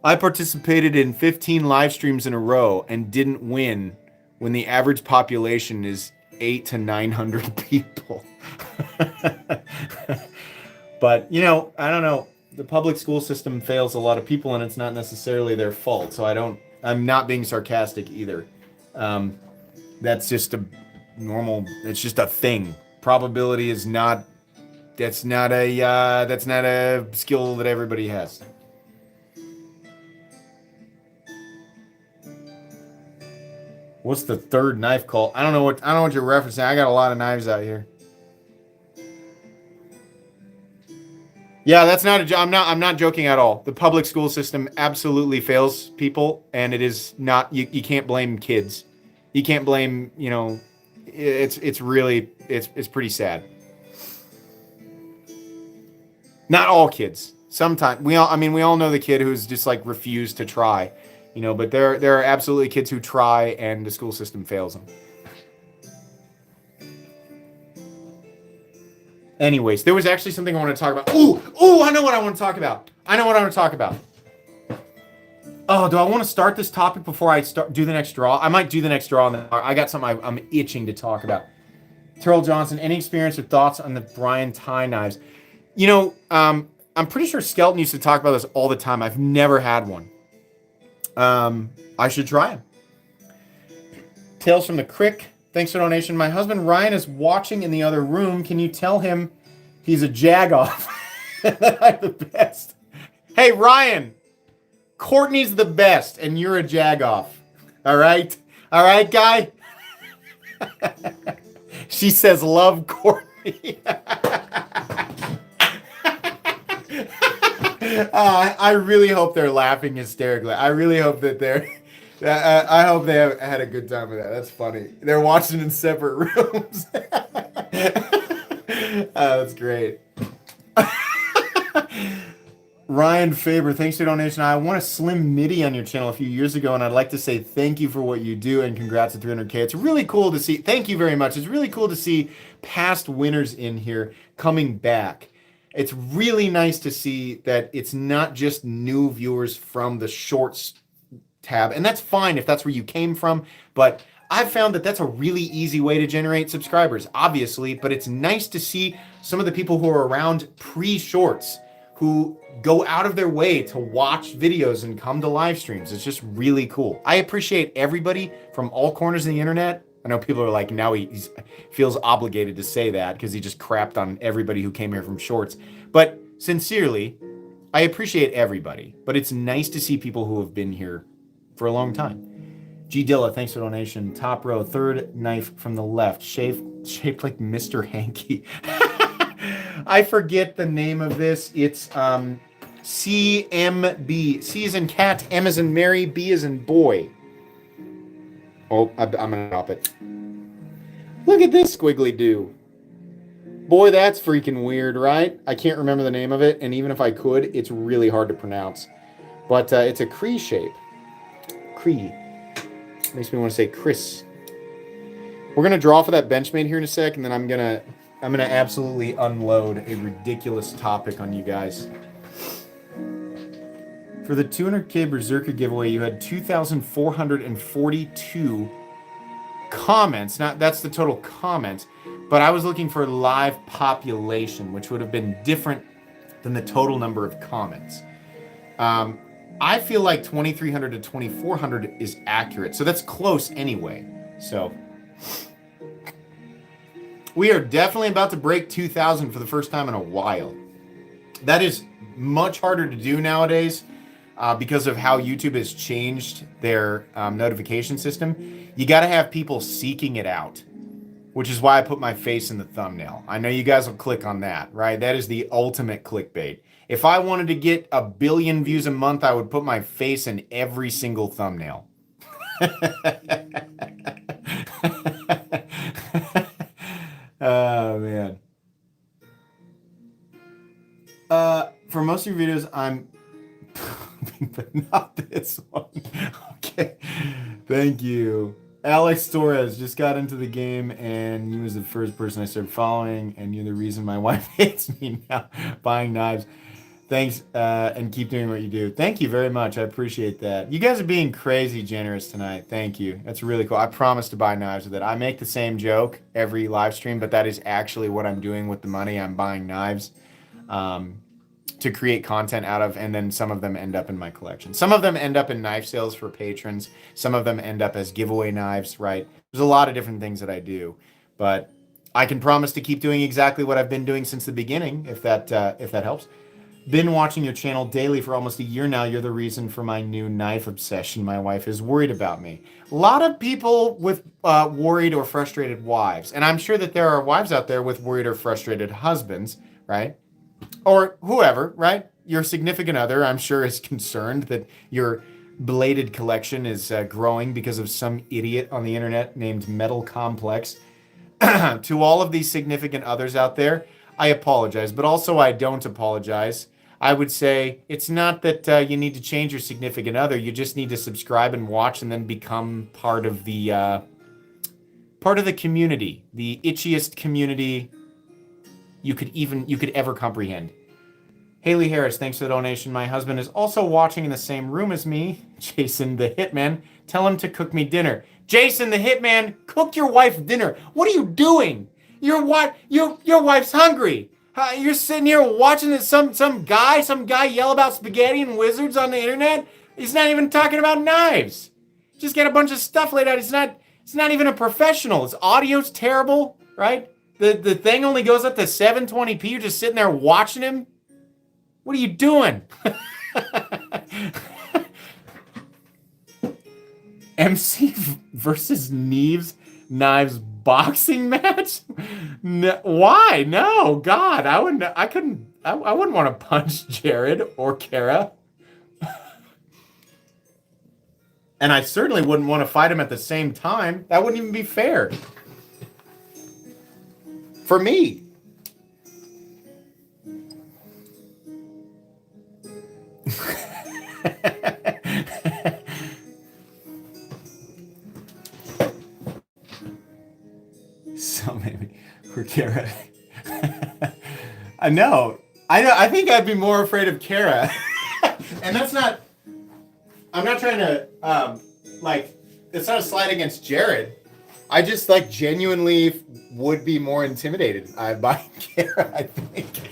I participated in 15 live streams in a row and didn't win when the average population is 800 to 900 people. But, you know, I don't know. The public school system fails a lot of people and it's not necessarily their fault. So I'm not being sarcastic either. That's just a normal, it's just a thing. Probability is not, that's not a skill that everybody has. What's the third knife called? I don't know what you're referencing. I got a lot of knives out here. Yeah, that's not a. I'm not joking at all. The public school system absolutely fails people, and it is not. You can't blame kids. You can't blame. It's really it's pretty sad. Not all kids. Sometimes we all know the kid who's just like refused to try, but there are absolutely kids who try and the school system fails them. Anyways, there was actually something I want to talk about. I know what I want to talk about. Oh, do I want to start this topic before I do the next draw? I might do the next draw. I got something I'm itching to talk about. Terrell Johnson, any experience or thoughts on the Brian Ty knives? I'm pretty sure Skelton used to talk about this all the time. I've never had one. I should try them. Tales from the Crick. Thanks for donation. My husband Ryan is watching in the other room. Can you tell him he's a jagoff? That I'm the best. Hey, Ryan. Courtney's the best, and you're a jagoff. All right? All right, guy? She says, love Courtney. I really hope they're laughing hysterically. I really hope that I hope they had a good time with that. That's funny. They're watching in separate rooms. That's great. Ryan Faber, thanks for the donation. I won a slim MIDI on your channel a few years ago, and I'd like to say thank you for what you do, and congrats to 300K. It's really cool to see. Thank you very much. It's really cool to see past winners in here coming back. It's really nice to see that it's not just new viewers from the shorts tab, and that's fine if that's where you came from, but I've found that that's a really easy way to generate subscribers, obviously, but it's nice to see some of the people who are around pre-shorts who go out of their way to watch videos and come to live streams. It's just really cool. I appreciate everybody from all corners of the internet. I know people are like, now he feels obligated to say that because he just crapped on everybody who came here from shorts. But sincerely, I appreciate everybody, but it's nice to see people who have been here for a long time. G Dilla, thanks for the donation. Top row, third knife from the left, shaped like Mr. Hanky. I forget the name of this. It's CMB. C as in cat, M as in Mary, B as in boy. Oh, I'm gonna drop it. Look at this squiggly do. Boy, that's freaking weird, right? I can't remember the name of it, and even if I could, it's really hard to pronounce. But it's a Cree shape. Cree. Makes me want to say Chris. We're gonna draw for that Benchmade here in a sec, and then I'm gonna absolutely unload a ridiculous topic on you guys. For the 200K Berserker giveaway, you had 2,442 comments. Now, that's the total comments, but I was looking for live population, which would have been different than the total number of comments. I feel like 2,300 to 2,400 is accurate, so that's close anyway. So we are definitely about to break 2,000 for the first time in a while. That is much harder to do nowadays because of how YouTube has changed their notification system. You got to have people seeking it out, which is why I put my face in the thumbnail. I know you guys will click on that, right? That is the ultimate clickbait. If I wanted to get 1 billion views a month, I would put my face in every single thumbnail. Oh, man. For most of your videos, I'm... but not this one. Okay. Thank you. Alex Torres just got into the game, and he was the first person I started following, and you're the reason my wife hates me now, buying knives. Thanks, and keep doing what you do. Thank you very much. I appreciate that. You guys are being crazy generous tonight. Thank you. That's really cool. I promise to buy knives with it. I make the same joke every live stream, but that is actually what I'm doing with the money. I'm buying knives to create content out of, and then some of them end up in my collection. Some of them end up in knife sales for patrons. Some of them end up as giveaway knives, right? There's a lot of different things that I do, but I can promise to keep doing exactly what I've been doing since the beginning, if that helps. Been watching your channel daily for almost a year now. You're the reason for my new knife obsession. My wife is worried about me. A lot of people with worried or frustrated wives. And I'm sure that there are wives out there with worried or frustrated husbands, right? Or whoever, right? Your significant other, I'm sure, is concerned that your bladed collection is growing because of some idiot on the internet named Metal Complex. To all of these significant others out there, I apologize, but also I don't apologize. I would say it's not that you need to change your significant other. You just need to subscribe and watch, and then become part of the community, the itchiest community you could ever comprehend. Haley Harris, thanks for the donation. My husband is also watching in the same room as me. Jason the Hitman, tell him to cook me dinner. Jason the Hitman, cook your wife dinner. What are you doing? Your wife's hungry. You're sitting here watching this, some guy yell about spaghetti and wizards on the internet. He's not even talking about knives. Just got a bunch of stuff laid out. He's not even a professional. His audio's terrible, right? The thing only goes up to 720p. You're just sitting there watching him. What are you doing? MC versus Knives boxing match? No, why? No, God, I wouldn't want to punch Jared or Kara. And I certainly wouldn't want to fight him at the same time. That wouldn't even be fair. For me. So maybe for Kara. I know. I think I'd be more afraid of Kara. And that's not. I'm not trying to it's not a slight against Jared. I just genuinely would be more intimidated by Kara, I think.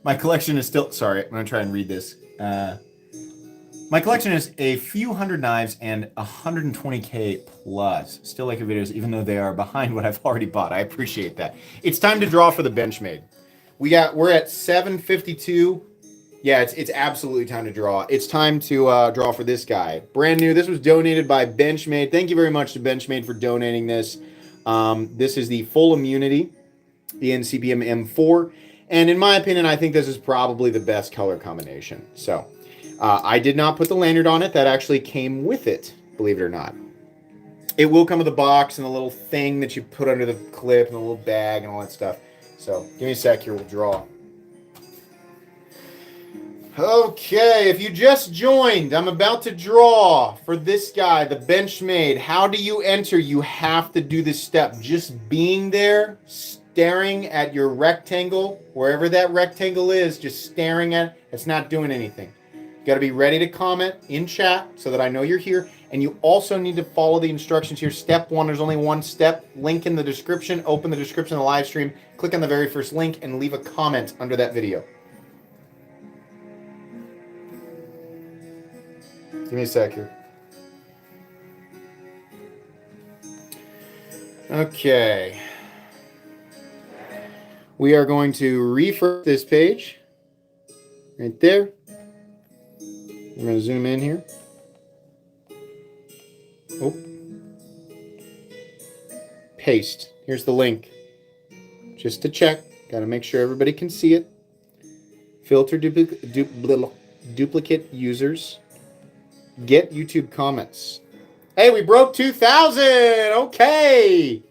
My collection is still... Sorry, I'm going to try and read this. My collection is a few hundred knives and 120K plus. Still like your videos, even though they are behind what I've already bought. I appreciate that. It's time to draw for the Benchmade. We're at 752. Yeah, it's absolutely time to draw. It's time to draw for this guy. Brand new. This was donated by Benchmade. Thank you very much to Benchmade for donating this. This is the Full Immunity, the NCPM M4. And in my opinion, I think this is probably the best color combination. So I did not put the lanyard on it. That actually came with it, believe it or not. It will come with a box and a little thing that you put under the clip and a little bag and all that stuff. So give me a sec here, we'll draw. Okay, if you just joined, I'm about to draw for this guy, the Benchmade. How do you enter? You have to do this step. Just being there, staring at your rectangle, wherever that rectangle is, just staring at it, it's not doing anything. You got to be ready to comment in chat so that I know you're here. And you also need to follow the instructions here. Step 1, there's only one step. Link in the description. Open the description of the live stream. Click on the very first link and leave a comment under that video. Give me a sec here. Okay. We are going to refresh this page. Right there. I'm going to zoom in here. Oh. Paste. Here's the link. Just to check. Got to make sure everybody can see it. Filter duplicate users. Get YouTube comments. Hey, we broke 2,000. Okay.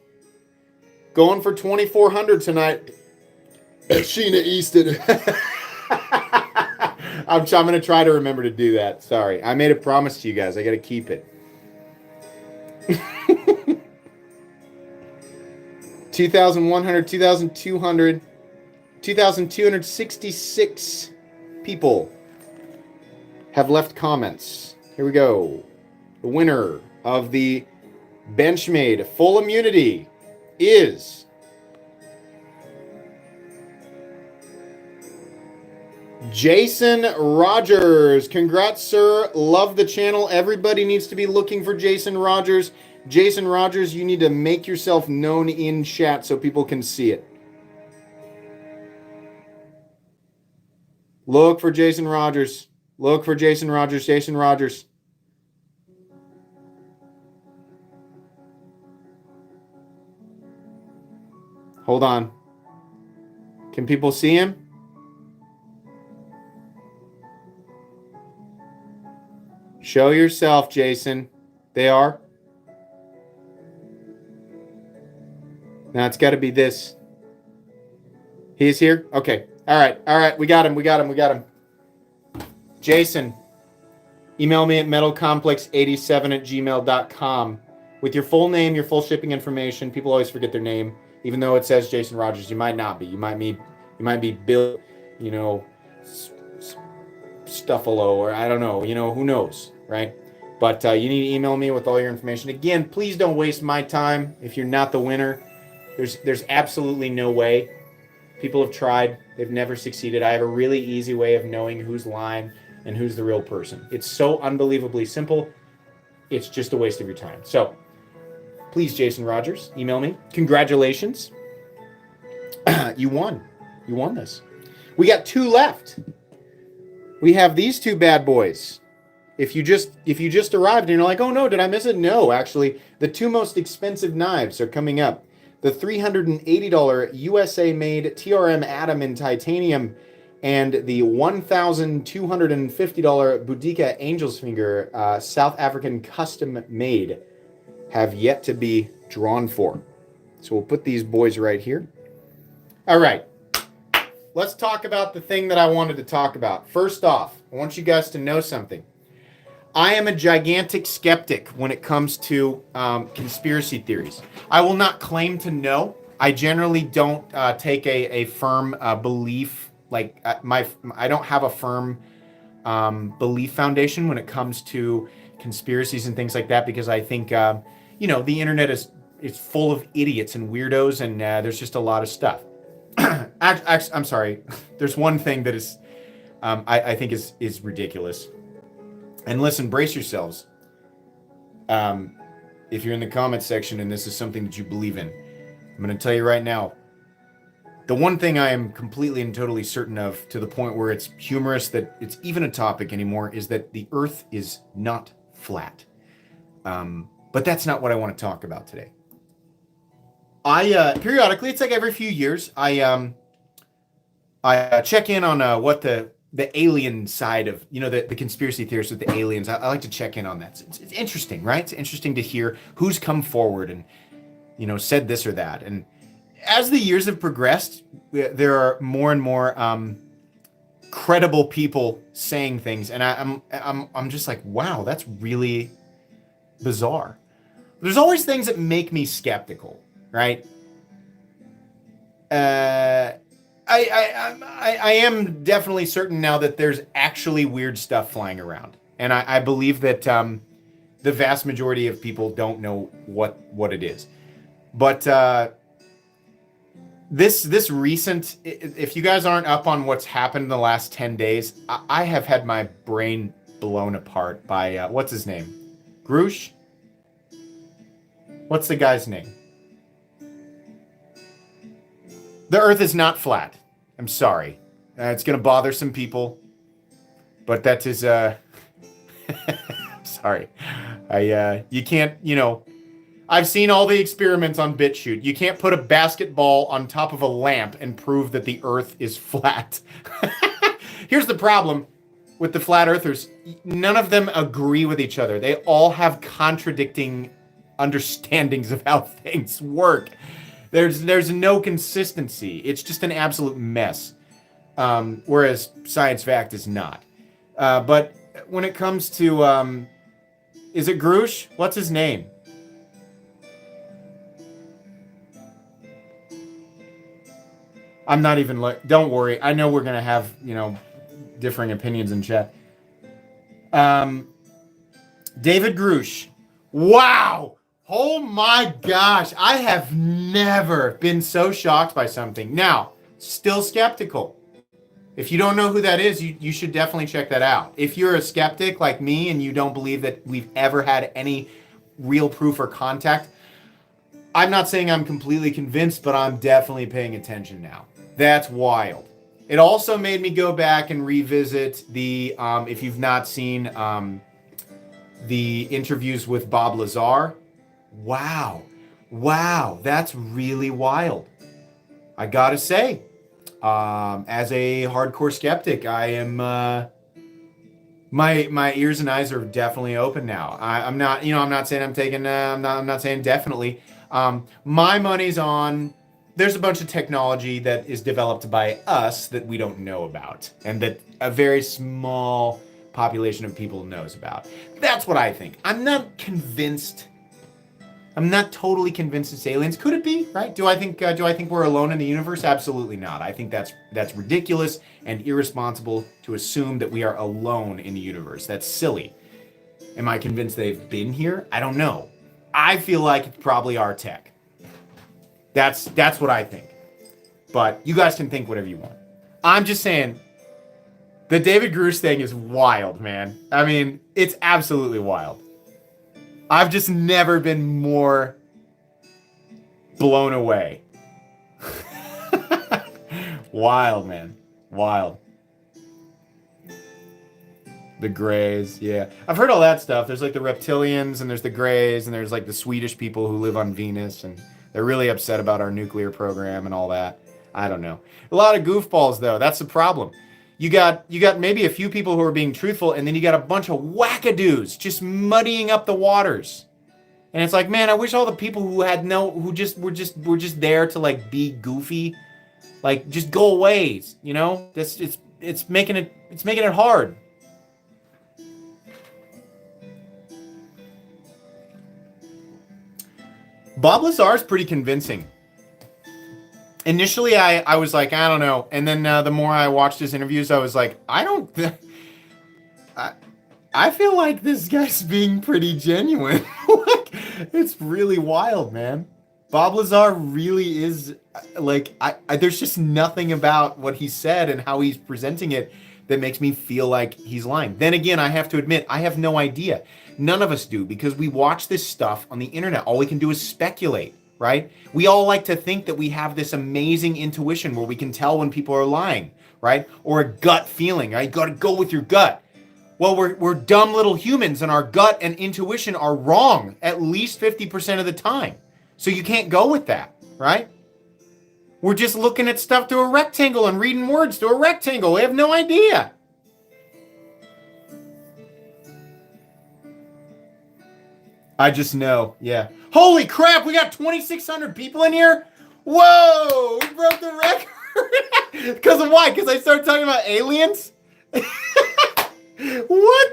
Going for 2,400 tonight. Sheena Easton. I'm going to try to remember to do that. Sorry. I made a promise to you guys. I got to keep it. 2,100, 2,200, 2,266 people have left comments. Here we go. The winner of the Benchmade Full Immunity is Jason Rogers. Congrats, sir. Love the channel. Everybody needs to be looking for Jason Rogers. Jason Rogers, you need to make yourself known in chat so people can see it. Look for Jason Rogers. Look for Jason Rogers. Jason Rogers. Hold on. Can people see him? Show yourself, Jason. They are. Now it's got to be this. He's here? Okay. All right. All right. We got him. We got him. We got him. Jason, email me at metalcomplex87@gmail.com with your full name, your full shipping information. People always forget their name. Even though it says Jason Rogers, you might not be. You might be Bill, Stuffalo, or I don't know. Who knows, right? But you need to email me with all your information. Again, please don't waste my time if you're not the winner. There's absolutely no way. People have tried. They've never succeeded. I have a really easy way of knowing who's lying and who's the real person. It's so unbelievably simple. It's just a waste of your time. So please, Jason Rogers, email me. Congratulations. You won. You won this. We got 2 left. We have these 2 bad boys. If you just arrived and you're like, oh no, did I miss it? No, actually, the 2 most expensive knives are coming up. The $380 USA-made TRM Atom in titanium and the $1,250 Boudica Angel's Finger South African custom made have yet to be drawn for. So we'll put these boys right here. All right. Let's talk about the thing that I wanted to talk about. First off, I want you guys to know something. I am a gigantic skeptic when it comes to conspiracy theories. I will not claim to know. I generally don't take a firm belief, like I don't have a firm belief foundation when it comes to conspiracies and things like that, because I think the internet is full of idiots and weirdos, and there's just a lot of stuff. I'm sorry. There's one thing that is I think is ridiculous. And listen, brace yourselves. If you're in the comment section and this is something that you believe in, I'm going to tell you right now, the one thing I am completely and totally certain of, to the point where it's humorous that it's even a topic anymore, is that the Earth is not flat. But that's not what I want to talk about today. I periodically, it's like every few years, I check in on what the alien side of, the conspiracy theorists with the aliens. I like to check in on that. It's interesting, right? It's interesting to hear who's come forward and, said this or that. And as the years have progressed, there are more and more credible people saying things. And I'm just like, wow, that's really bizarre. There's always things that make me skeptical, right? I am definitely certain now that there's actually weird stuff flying around. And I believe that the vast majority of people don't know what it is. But this recent, if you guys aren't up on what's happened in the last 10 days, I have had my brain blown apart by, what's his name? Grush? What's the guy's name? The Earth is not flat. I'm sorry. It's going to bother some people. But that is, sorry. You can't, I've seen all the experiments on BitChute. You can't put a basketball on top of a lamp and prove that the Earth is flat. Here's the problem with the flat earthers. None of them agree with each other. They all have contradicting understandings of how things work. There's no consistency. It's just an absolute mess. Whereas science fact is not. But when it comes to, is it Grush? What's his name? I'm not even don't worry. I know we're going to have, differing opinions in chat. David Grush. Wow. Oh my gosh. I have never been so shocked by something. Now, still skeptical. If you don't know who that is, you should definitely check that out. If you're a skeptic like me and you don't believe that we've ever had any real proof or contact, I'm not saying I'm completely convinced, but I'm definitely paying attention now. That's wild. It also made me go back and revisit the, if you've not seen the interviews with Bob Lazar. Wow, that's really wild. I gotta say, as a hardcore skeptic, I am, my ears and eyes are definitely open now. I'm not, I'm not saying I'm taking, I'm not saying definitely. My money's on, there's a bunch of technology that is developed by us that we don't know about, and that a very small population of people knows about. That's what I think. I'm not convinced. I'm not totally convinced it's aliens. Could it be? Right? Do I think we're alone in the universe? Absolutely not. I think that's ridiculous and irresponsible to assume that we are alone in the universe. That's silly. Am I convinced they've been here? I don't know. I feel like it's probably our tech. That's what I think. But you guys can think whatever you want. I'm just saying, the David Grush thing is wild, man. I mean, it's absolutely wild. I've just never been more blown away. Wild, man. Wild. The Greys, yeah. I've heard all that stuff. There's like the reptilians, and there's the Greys, and there's like the Swedish people who live on Venus, and they're really upset about our nuclear program and all that. I don't know. A lot of goofballs, though. That's the problem. You got maybe a few people who are being truthful, and then you got a bunch of wackadoos just muddying up the waters. And it's like, man, I wish all the people who were just there to like be goofy, like just go away. You know, it's making it hard. Bob Lazar is pretty convincing. Initially, I was like, I don't know. And then the more I watched his interviews, I was like, I feel like this guy's being pretty genuine. Like, it's really wild, man. Bob Lazar really is, like, there's just nothing about what he said and how he's presenting it that makes me feel like he's lying. Then again, I have to admit, I have no idea. None of us do, because we watch this stuff on the internet. All we can do is speculate, right? We all like to think that we have this amazing intuition where we can tell when people are lying, right? Or a gut feeling, right? You gotta go with your gut. Well, we're dumb little humans, and our gut and intuition are wrong at least 50% of the time. So you can't go with that, right? We're just looking at stuff through a rectangle and reading words through a rectangle. We have no idea. I just know, yeah. Holy crap, we got 2,600 people in here? Whoa, we broke the record. Because of why? Because I started talking about aliens? What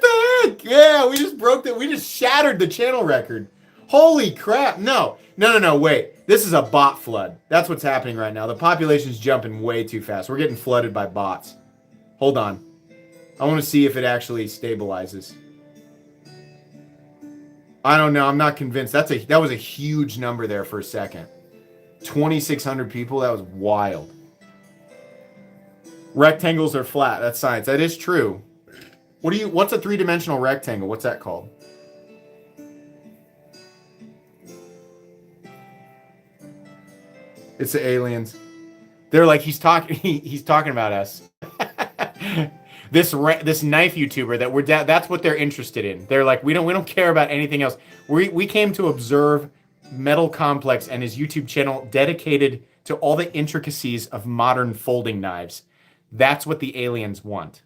the heck? Yeah, we just broke it. We just shattered the channel record. Holy crap. No, wait. This is a bot flood. That's what's happening right now. The population's jumping way too fast. We're getting flooded by bots. Hold on. I want to see if it actually stabilizes. I don't know. I'm not convinced. That was a huge number there for a second. 2,600 people. That was wild. Rectangles are flat. That's science. That is true. What's a three-dimensional rectangle? What's that called? It's the aliens. They're like, he's talking about us. This knife YouTuber that's what they're interested in. They're like, we don't care about anything else. We came to observe Metal Complex and his YouTube channel dedicated to all the intricacies of modern folding knives. That's what the aliens want.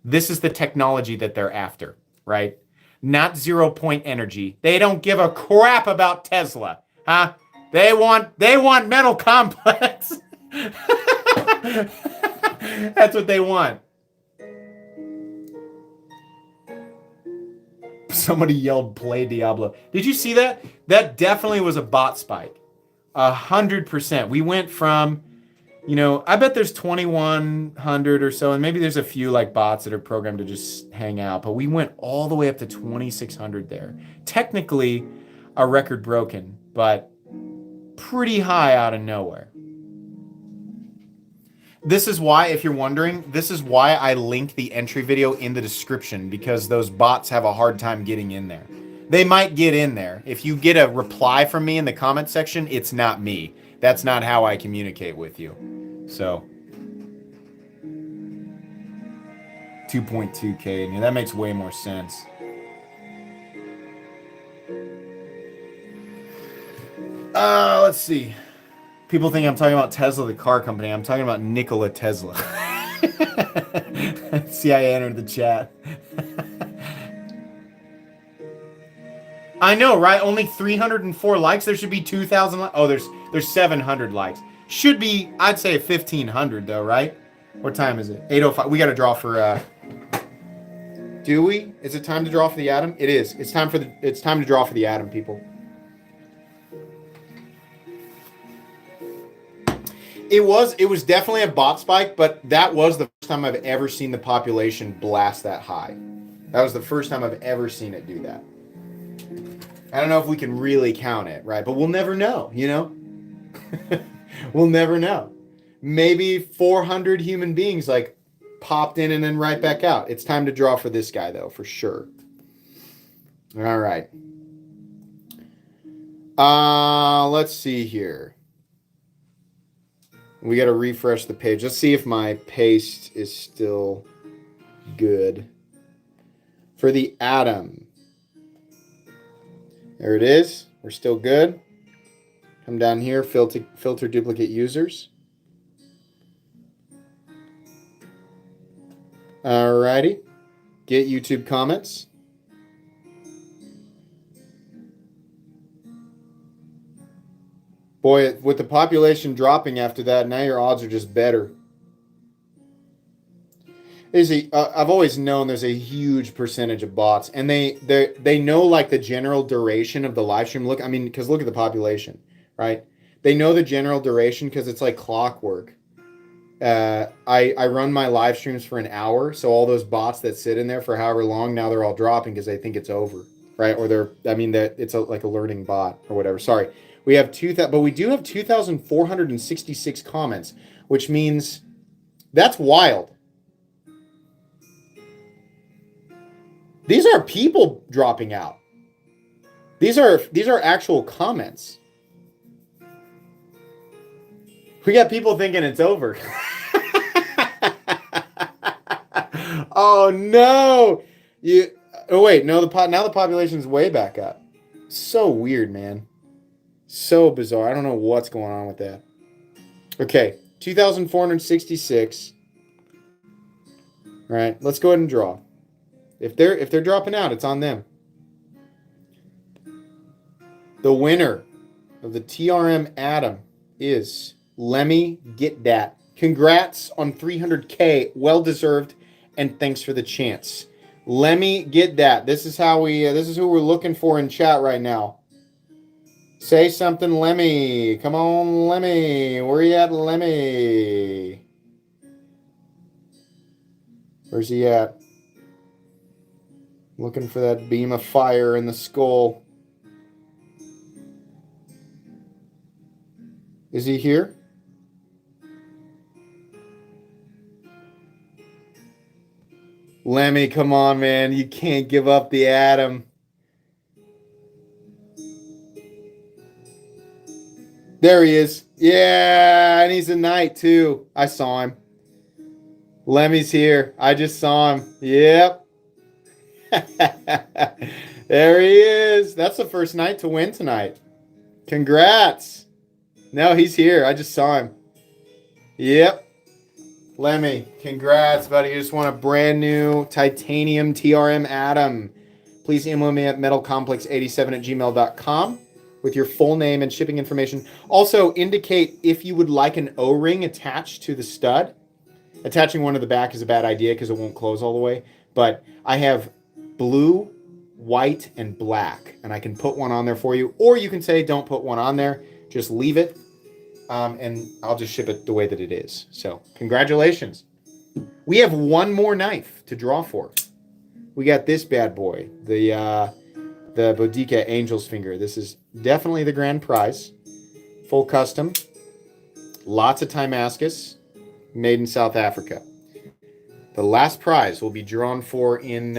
This is the technology that they're after, right? Not 0-point energy. They don't give a crap about Tesla, huh? They want Metal Complex. That's what they want. Somebody yelled, "Play Diablo." Did you see that? That definitely was a bot spike. 100%. We went from, I bet there's 2,100 or so, and maybe there's a few like bots that are programmed to just hang out, but we went all the way up to 2,600 there. Technically, a record broken, but pretty high out of nowhere. This is why, if you're wondering, this is why I link the entry video in the description, because those bots have a hard time getting in there. They might get in there. If you get a reply from me in the comment section, it's not me. That's not how I communicate with you. So 2.2K, yeah, that makes way more sense. Let's see. People think I'm talking about Tesla, the car company. I'm talking about Nikola Tesla. See, I entered the chat. I know, right? Only 304 likes. There should be 2,000 likes. Oh, there's 700 likes. Should be, I'd say 1,500 though, right? What time is it? 8:05. We got to draw for. Do we? Is it time to draw for the Atom? It is. It's time to draw for the Atom, people. It was definitely a bot spike, but that was the first time I've ever seen the population blast that high. That was the first time I've ever seen it do that. I don't know if we can really count it, right? But we'll never know, you know? We'll never know. Maybe 400 human beings like popped in and then right back out. It's time to draw for this guy though, for sure. All right. Let's see here. We got to refresh the page. Let's see if my paste is still good. For the Atom. There it is. We're still good. Come down here, filter duplicate users. Alrighty. Get YouTube comments. Boy, with the population dropping after that, now your odds are just better. I've always known there's a huge percentage of bots, and they know like the general duration of the live stream. Look, I mean, because look at the population, right? They know the general duration because it's like clockwork. I run my live streams for an hour, so all those bots that sit in there for however long, now they're all dropping because they think it's over, right? Or it's like a learning bot or whatever. Sorry. We have but we do have 2,466 comments, which means that's wild. These are people dropping out. These are actual comments. We got people thinking it's over. Oh no! Oh wait, no. Now the population's way back up. So weird, man. So bizarre. I don't know what's going on with that. Okay, 2,466. All right, let's go ahead and draw. If they're dropping out, it's on them. The winner of the TRM Atom is Lemmy Get Dat. Congrats on 300K. Well deserved, and thanks for the chance. Lemmy Get Dat. This is who we're looking for in chat right now. Say something, Lemmy. Come on, Lemmy. Where you at, Lemmy? Where's he at? Looking for that beam of fire in the skull. Is he here? Lemmy, come on, man. You can't give up the Atom. There he is. Yeah, and he's a knight too. I saw him. Lemmy's here. I just saw him. Yep. There he is. That's the first knight to win tonight. Congrats. No, he's here. I just saw him. Yep. Lemmy, congrats, buddy. You just won a brand new titanium TRM Atom. Please email me at metalcomplex87@gmail.com with your full name and shipping information. Also, indicate if you would like an O-ring attached to the stud. Attaching one to the back is a bad idea because it won't close all the way. But I have blue, white, and black, and I can put one on there for you. Or you can say don't put one on there. Just leave it. And I'll just ship it the way that it is. So, congratulations. We have one more knife to draw for. We got this bad boy, the Boudica Angel's Finger. This is definitely the grand prize. Full custom. Lots of Timascus. made in South Africa. The last prize will be drawn for in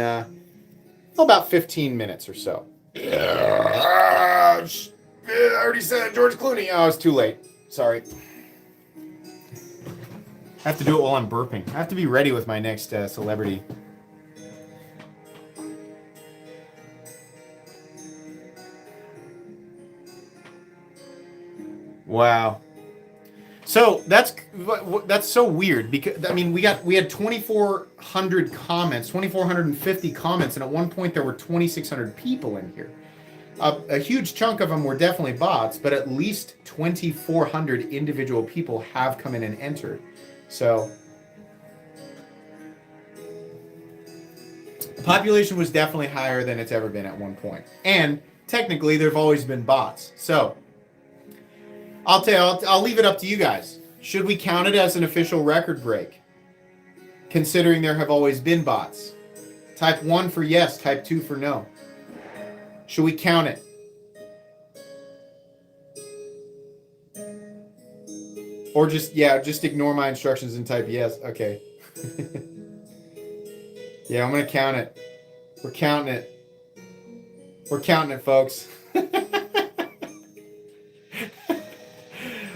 about 15 minutes or so. I already said George Clooney. Oh, it's too late. Sorry. I have to do it while I'm burping. I have to be ready with my next celebrity. Wow. So that's so weird because I mean we had 2,400 comments, 2,450 comments, and at one point there were 2,600 people in here. A huge chunk of them were definitely bots, but at least 2,400 individual people have come in and entered. So population was definitely higher than it's ever been at one point, and technically there've always been bots. So I'll leave it up to you guys. Should we count it as an official record break? Considering there have always been bots. Type 1 for yes, type 2 for no. Should we count it? Or just ignore my instructions and type yes. Okay. Yeah, I'm going to count it. We're counting it. We're counting it, folks.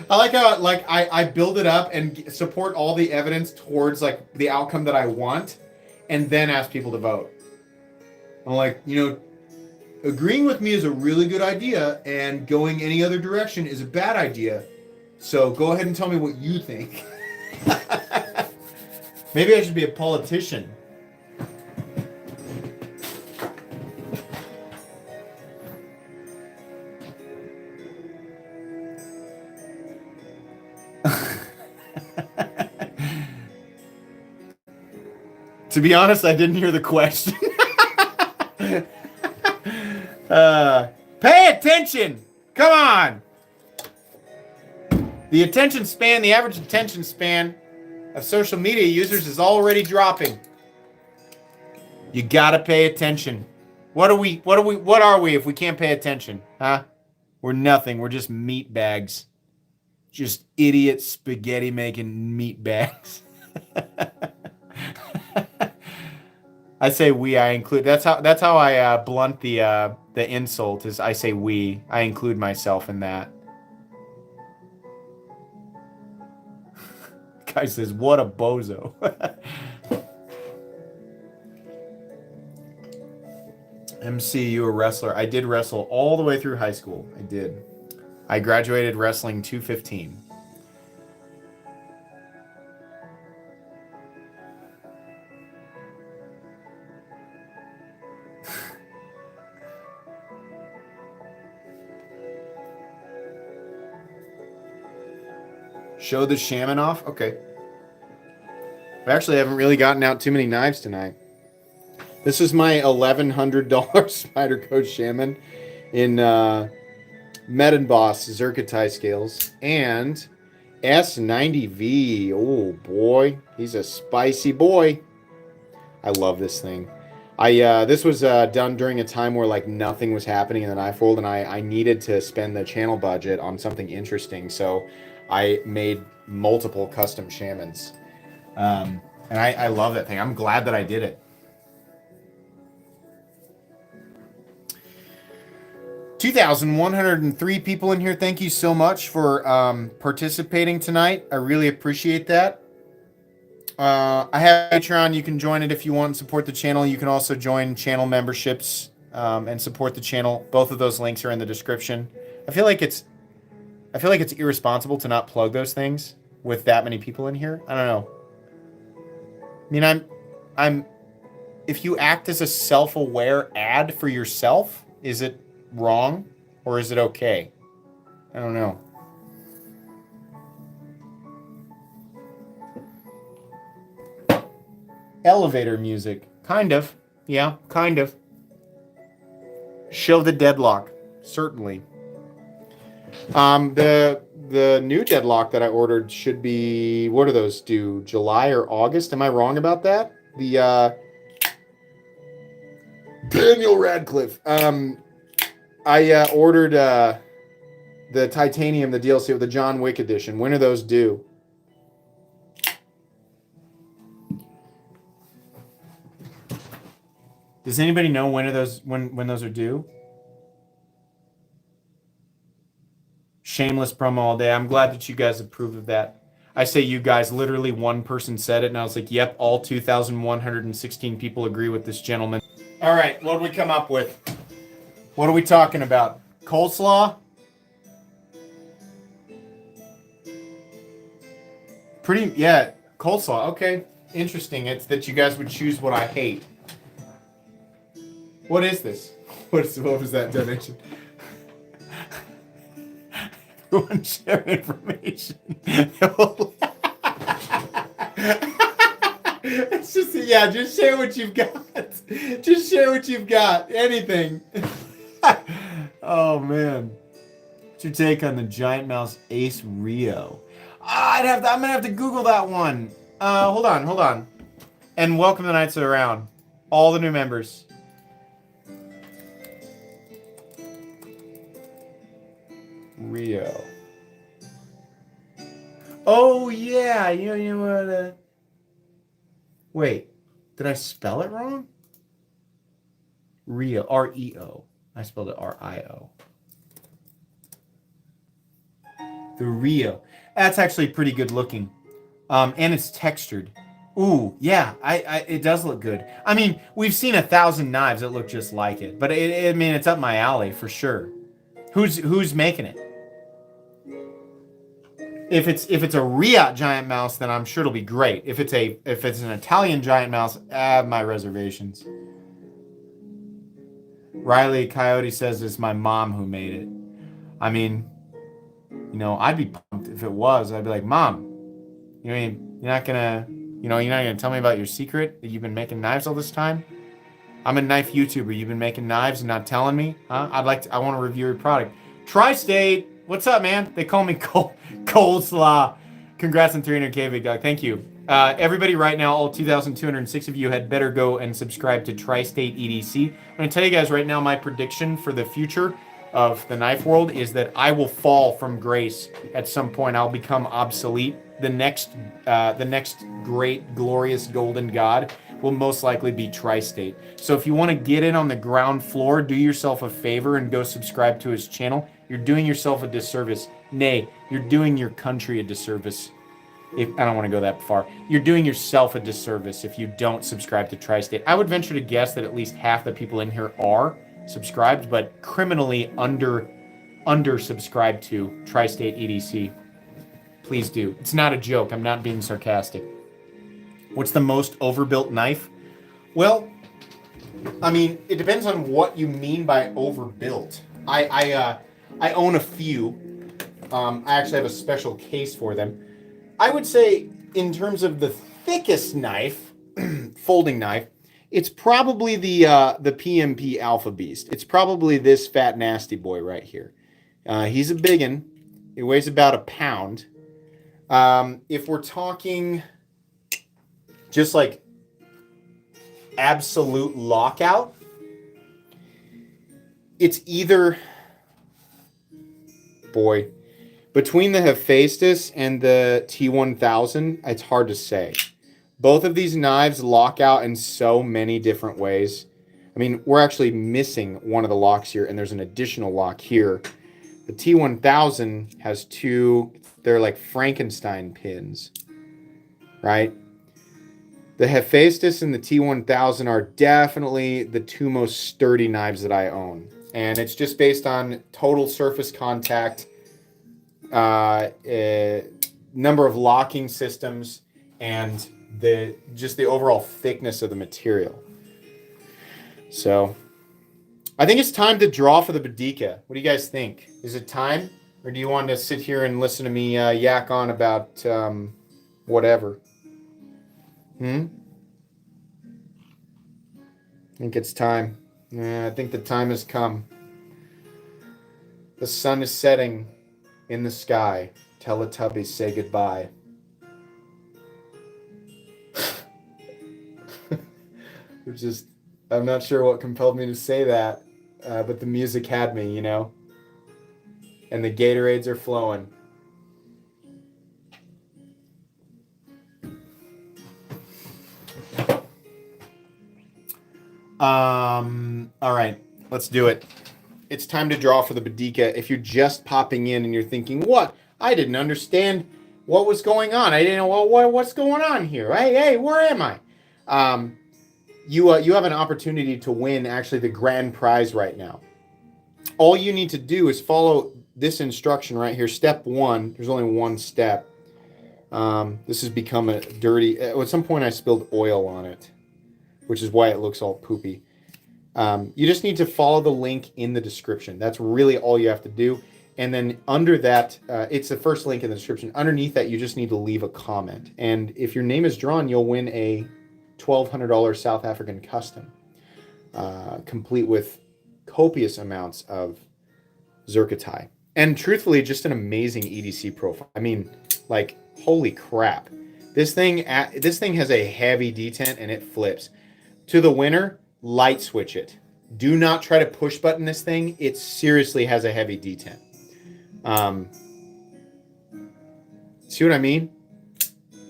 I like how I build it up and support all the evidence towards like the outcome that I want, and then ask people to vote. I'm like, agreeing with me is a really good idea, and going any other direction is a bad idea. So go ahead and tell me what you think. Maybe I should be a politician. To be honest, I didn't hear the question. Pay attention! Come on! The average attention span of social media users is already dropping. You gotta pay attention. What are we if we can't pay attention? Huh? We're nothing. We're just meat bags. Just idiot spaghetti making meat bags. I say we. I include. That's how I blunt the insult. Is I say we. I include myself in that. Guy says, "What a bozo." MC, you a wrestler? I did wrestle all the way through high school. I did. I graduated wrestling 215. Show the shaman off? Okay. I actually haven't really gotten out too many knives tonight. This is my $1,100 Spyderco shaman in Medenboss Zircotai scales and S90V. Oh boy, he's a spicy boy. I love this thing. This was done during a time where like nothing was happening in the knife world, and I needed to spend the channel budget on something interesting, so I made multiple custom shamans. And I love that thing. I'm glad that I did it. 2,103 people in here. Thank you so much for participating tonight. I really appreciate that. I have Patreon. You can join it if you want and support the channel. You can also join channel memberships and support the channel. Both of those links are in the description. I feel like it's irresponsible to not plug those things with that many people in here. I don't know. I mean, I'm. If you act as a self-aware ad for yourself, is it wrong or is it okay? I don't know. Elevator music. Kind of. Yeah, kind of. Show the deadlock. Certainly. The new deadlock that I ordered should be, what are those due? July or August? Am I wrong about that? The Daniel Radcliffe. I ordered the titanium, the DLC with the John Wick edition. When are those due? Does anybody know when those are due? Shameless promo all day. I'm glad that you guys approve of that. I say you guys, literally one person said it, and I was like, yep, all 2,116 people agree with this gentleman. All right, what do we come up with? What are we talking about? Coleslaw? Yeah, coleslaw. Okay, interesting. It's that you guys would choose what I hate. What is this? What was that donation? Everyone share information. It's just, yeah, just share what you've got. Just share what you've got. Anything. Oh, man. What's your take on the Giant Mouse Ace Rio? I'm gonna have to Google that one. Hold on. And welcome to Knights of the Round. All the new members. Rio. Oh yeah, you know what? Wait, did I spell it wrong? Rio, R-E-O. I spelled it R-I-O. The Rio. That's actually pretty good looking, and it's textured. Ooh, yeah, it does look good. I mean, we've seen 1,000 knives that look just like it, but I mean, it's up my alley for sure. Who's making it? If it's a Riot giant mouse, then I'm sure it'll be great. If it's an Italian giant mouse, I have my reservations. Riley Coyote says it's my mom who made it. I mean, you know, I'd be pumped if it was. I'd be like, Mom, you're not gonna tell me about your secret that you've been making knives all this time? I'm a knife YouTuber. You've been making knives and not telling me? Huh? I want to review your product. Tri-State, what's up, man? They call me Coleslaw. Congrats on 300K, big dog. Thank you. Everybody right now, all 2,206 of you had better go and subscribe to Tri-State EDC. I'm going to tell you guys right now, my prediction for the future of the knife world is that I will fall from grace at some point. I'll become obsolete. The next great, glorious golden god will most likely be Tri-State. So if you want to get in on the ground floor, do yourself a favor and go subscribe to his channel. You're doing yourself a disservice. Nay, you're doing your country a disservice. I don't want to go that far. You're doing yourself a disservice if you don't subscribe to Tri-State. I would venture to guess that at least half the people in here are subscribed, but criminally under subscribed to Tri-State EDC. Please do. It's not a joke. I'm not being sarcastic. What's the most overbuilt knife? Well, I mean, it depends on what you mean by overbuilt. I own a few. I actually have a special case for them. I would say, in terms of the thickest knife, folding knife, it's probably the PMP Alpha Beast. It's probably this fat nasty boy right here. He's a biggin. He weighs about a pound. If we're talking just like absolute lockout, it's either, boy, between the Hephaestus and the T1000, it's hard to say. Both of these knives lock out in so many different ways. I mean, we're actually missing one of the locks here, and there's an additional lock here. The T1000 has two, they're like Frankenstein pins, right? The Hephaestus and the T1000 are definitely the two most sturdy knives that I own. And it's just based on total surface contact, number of locking systems, and the overall thickness of the material. So I think it's time to draw for the Boudica. What do you guys think? Is it time? Or do you want to sit here and listen to me yak on about whatever? I think it's time. I think the time has come. The sun is setting in the sky. Teletubbies say goodbye. I'm not sure what compelled me to say that, but the music had me, you know? And the Gatorades are flowing. All right, let's do it. It's time to draw for the Boudica. If you're just popping in and you're thinking, what? I didn't understand what was going on. I didn't know what's going on here. Hey, where am I? You have an opportunity to win actually the grand prize right now. All you need to do is follow this instruction right here. Step 1. There's only one step. This has become a dirty. At some point, I spilled oil on it, which is why it looks all poopy. You just need to follow the link in the description. That's really all you have to do. And then under that, it's the first link in the description. Underneath that, you just need to leave a comment. And if your name is drawn, you'll win a $1,200 South African custom, complete with copious amounts of zirconium. And truthfully, just an amazing EDC profile. I mean, like, holy crap. This thing has a heavy detent and it flips. To the winner, light switch it. Do not try to push button this thing. It seriously has a heavy detent. See what I mean?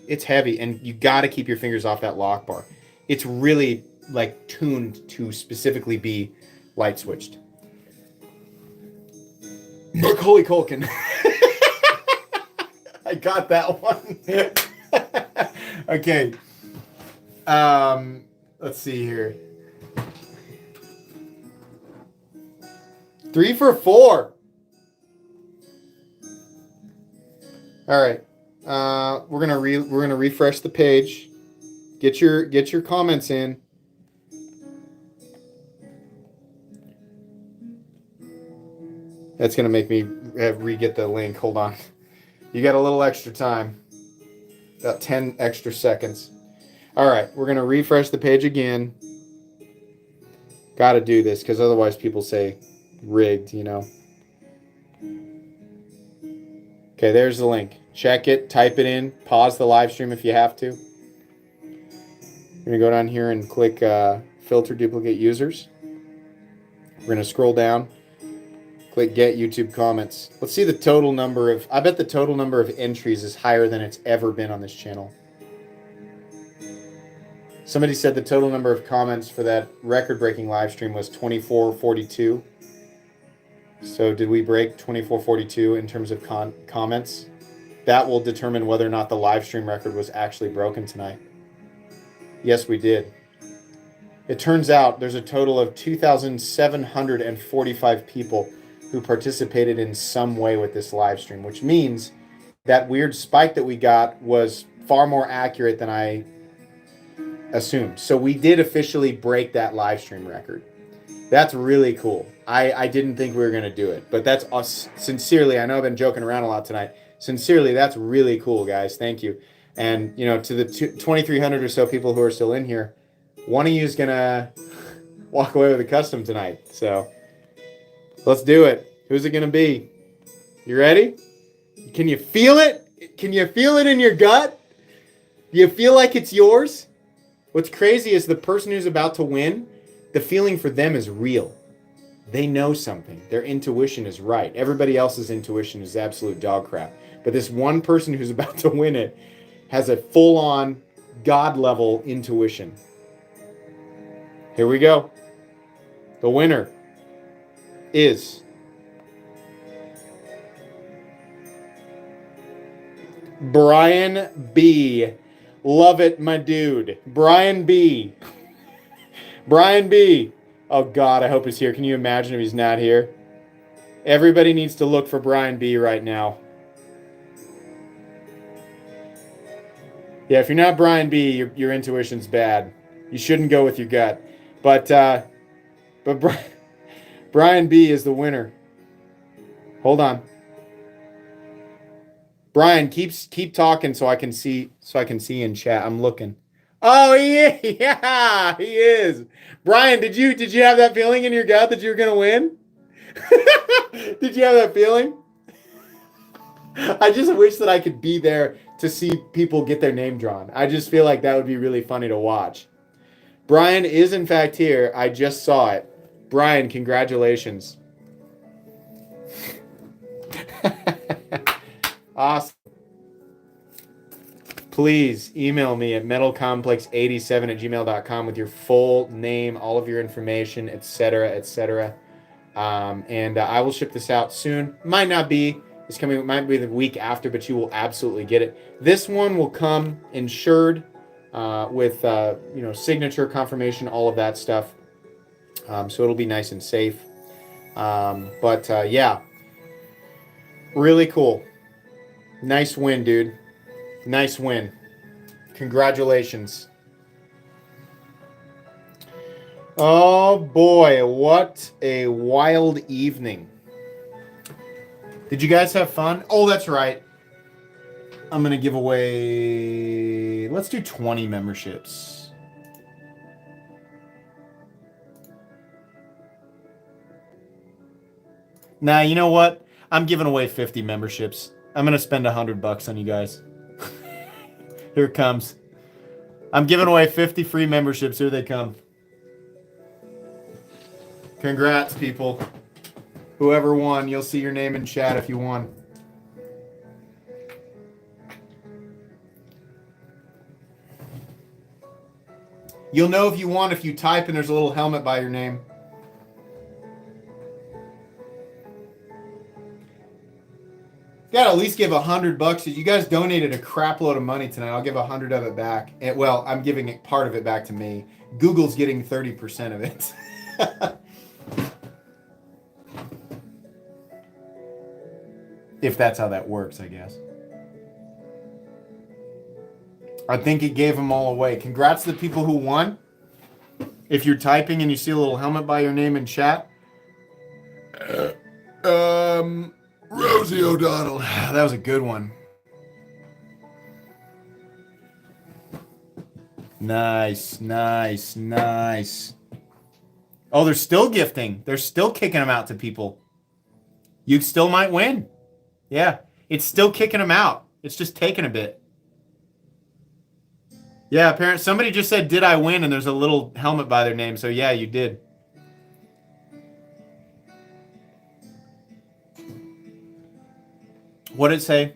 It's heavy, and you got to keep your fingers off that lock bar. It's really like tuned to specifically be light switched. Macaulay Culkin. I got that one. Okay. Let's see here. 3 for 4. All right. We're gonna refresh the page. Get your comments in. That's gonna make me re-get the link. Hold on. You got a little extra time. About 10 extra seconds. All right. We're gonna refresh the page again. Got to do this because otherwise people say rigged, you know. Okay, there's the link. Check it, type it in, pause the live stream if you have to. You're going to go down here and click filter duplicate users. We're going to scroll down, click get YouTube comments. Let's see the total number of, I bet the total number of entries is higher than it's ever been on this channel. Somebody said the total number of comments for that record-breaking live stream was 2442. So did we break 2442 in terms of comments? That will determine whether or not the live stream record was actually broken tonight. Yes, we did. It turns out there's a total of 2,745 people who participated in some way with this live stream, which means that weird spike that we got was far more accurate than I assumed. So we did officially break that live stream record. That's really cool. I didn't think we were going to do it, but that's us. Sincerely, I know I've been joking around a lot tonight. Sincerely, that's really cool, guys. Thank you. And, you know, to the 2,300 or so people who are still in here, one of you is going to walk away with a custom tonight. So let's do it. Who's it going to be? You ready? Can you feel it? Can you feel it in your gut? Do you feel like it's yours? What's crazy is the person who's about to win, the feeling for them is real. They know something. Their intuition is right. Everybody else's intuition is absolute dog crap. But this one person who's about to win it has a full-on God-level intuition. Here we go. The winner is Brian B. Love it, my dude. Brian B. Brian B. Oh, God, I hope he's here. Can you imagine if he's not here? Everybody needs to look for Brian B. right now. Yeah, if you're not Brian B., your intuition's bad. You shouldn't go with your gut. But Brian B. is the winner. Hold on. Brian, keep talking so I can see in chat. I'm looking. Oh yeah, he is. Brian, did you have that feeling in your gut that you were gonna win? Did you have that feeling? I just wish that I could be there to see people get their name drawn. I just feel like that would be really funny to watch. Brian is in fact here. I just saw it. Brian, congratulations. Awesome. please email me at metalcomplex87@gmail.com with your full name, all of your information, etc., etc. And I will ship this out soon. Might not be this coming, it might be the week after, but you will absolutely get it. This one will come insured with signature confirmation, all of that stuff. So it'll be nice and safe. Yeah, really cool. Nice win, dude. Nice win. Congratulations. Oh boy, what a wild evening. Did you guys have fun? Oh, that's right. I'm going to give away... Let's do 20 memberships. Nah, you know what? I'm giving away 50 memberships. I'm going to spend $100 on you guys. Here it comes. I'm giving away 50 free memberships. Here they come. Congrats, people. Whoever won, you'll see your name in chat if you won. You'll know if you won if you type and there's a little helmet by your name. Gotta at least give $100. You guys donated a crap load of money tonight. I'll give 100 of it back. And, well, I'm giving it part of it back to me. Google's getting 30% of it. If that's how that works, I guess. I think it gave them all away. Congrats to the people who won. If you're typing and you see a little helmet by your name in chat. Rosie O'Donnell. That was a good one. Nice, nice, nice. Oh, they're still gifting. They're still kicking them out to people. You still might win. Yeah, it's still kicking them out. It's just taking a bit. Yeah, apparently somebody just said, did I win? And there's a little helmet by their name. So yeah, you did. What did it say?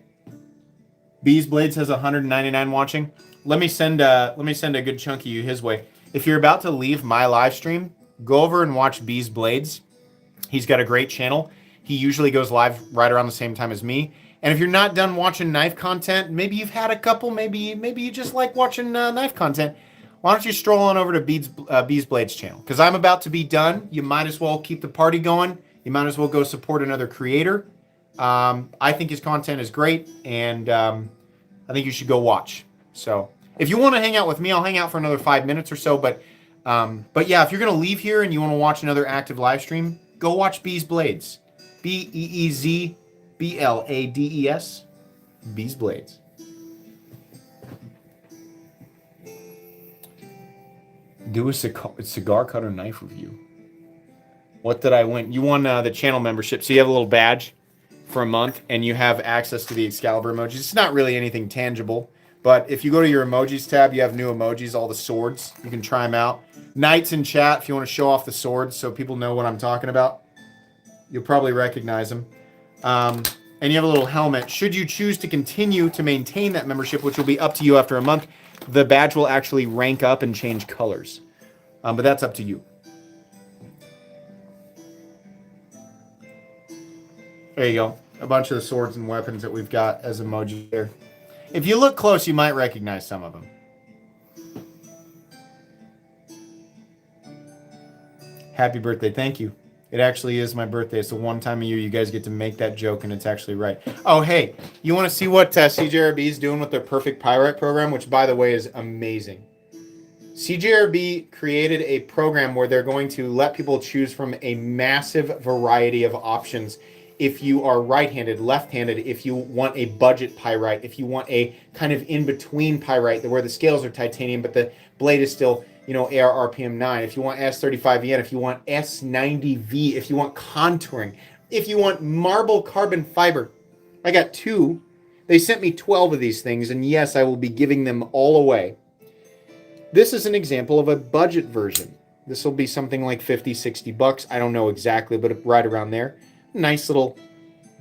Bees Blades has 199 watching. Let me send a good chunk of you his way. If you're about to leave my live stream, go over and watch Bees Blades. He's got a great channel. He usually goes live right around the same time as me. And if you're not done watching knife content, maybe you've had a couple, maybe you just like watching knife content, why don't you stroll on over to Bees Blades channel? Because I'm about to be done. You might as well keep the party going. You might as well go support another creator. I think his content is great, and I think you should go watch. So if you want to hang out with me, I'll hang out for another 5 minutes or so. But yeah, if you're going to leave here and you want to watch another active live stream, go watch Bees Blades. BeezBlades. Bees Blades. Do a cigar cutter knife review. What did I win? You won the channel membership, so you have a little badge for a month, and you have access to the Excalibur emojis. It's not really anything tangible, but if you go to your emojis tab, you have new emojis, all the swords. You can try them out. Knights in chat, if you want to show off the swords so people know what I'm talking about. You'll probably recognize them. And you have a little helmet. Should you choose to continue to maintain that membership, which will be up to you after a month, the badge will actually rank up and change colors. But that's up to you. There you go. A bunch of the swords and weapons that we've got as emoji there. If you look close, you might recognize some of them. Happy birthday. Thank you. It actually is my birthday. It's the one time a year you guys get to make that joke, and it's actually right. Oh, hey, you want to see what CJRB is doing with their Perfect Pyrite program, which, by the way, is amazing. CJRB created a program where they're going to let people choose from a massive variety of options. If you are right-handed, left-handed, if you want a budget pyrite, if you want a kind of in-between pyrite where the scales are titanium but the blade is still, ARR PM9, if you want S35VN, if you want S90V, if you want contouring, if you want marble carbon fiber. I got 2. They sent me 12 of these things, and yes, I will be giving them all away. This is an example of a budget version. This will be something like $50, $60. I don't know exactly, but right around there. Nice little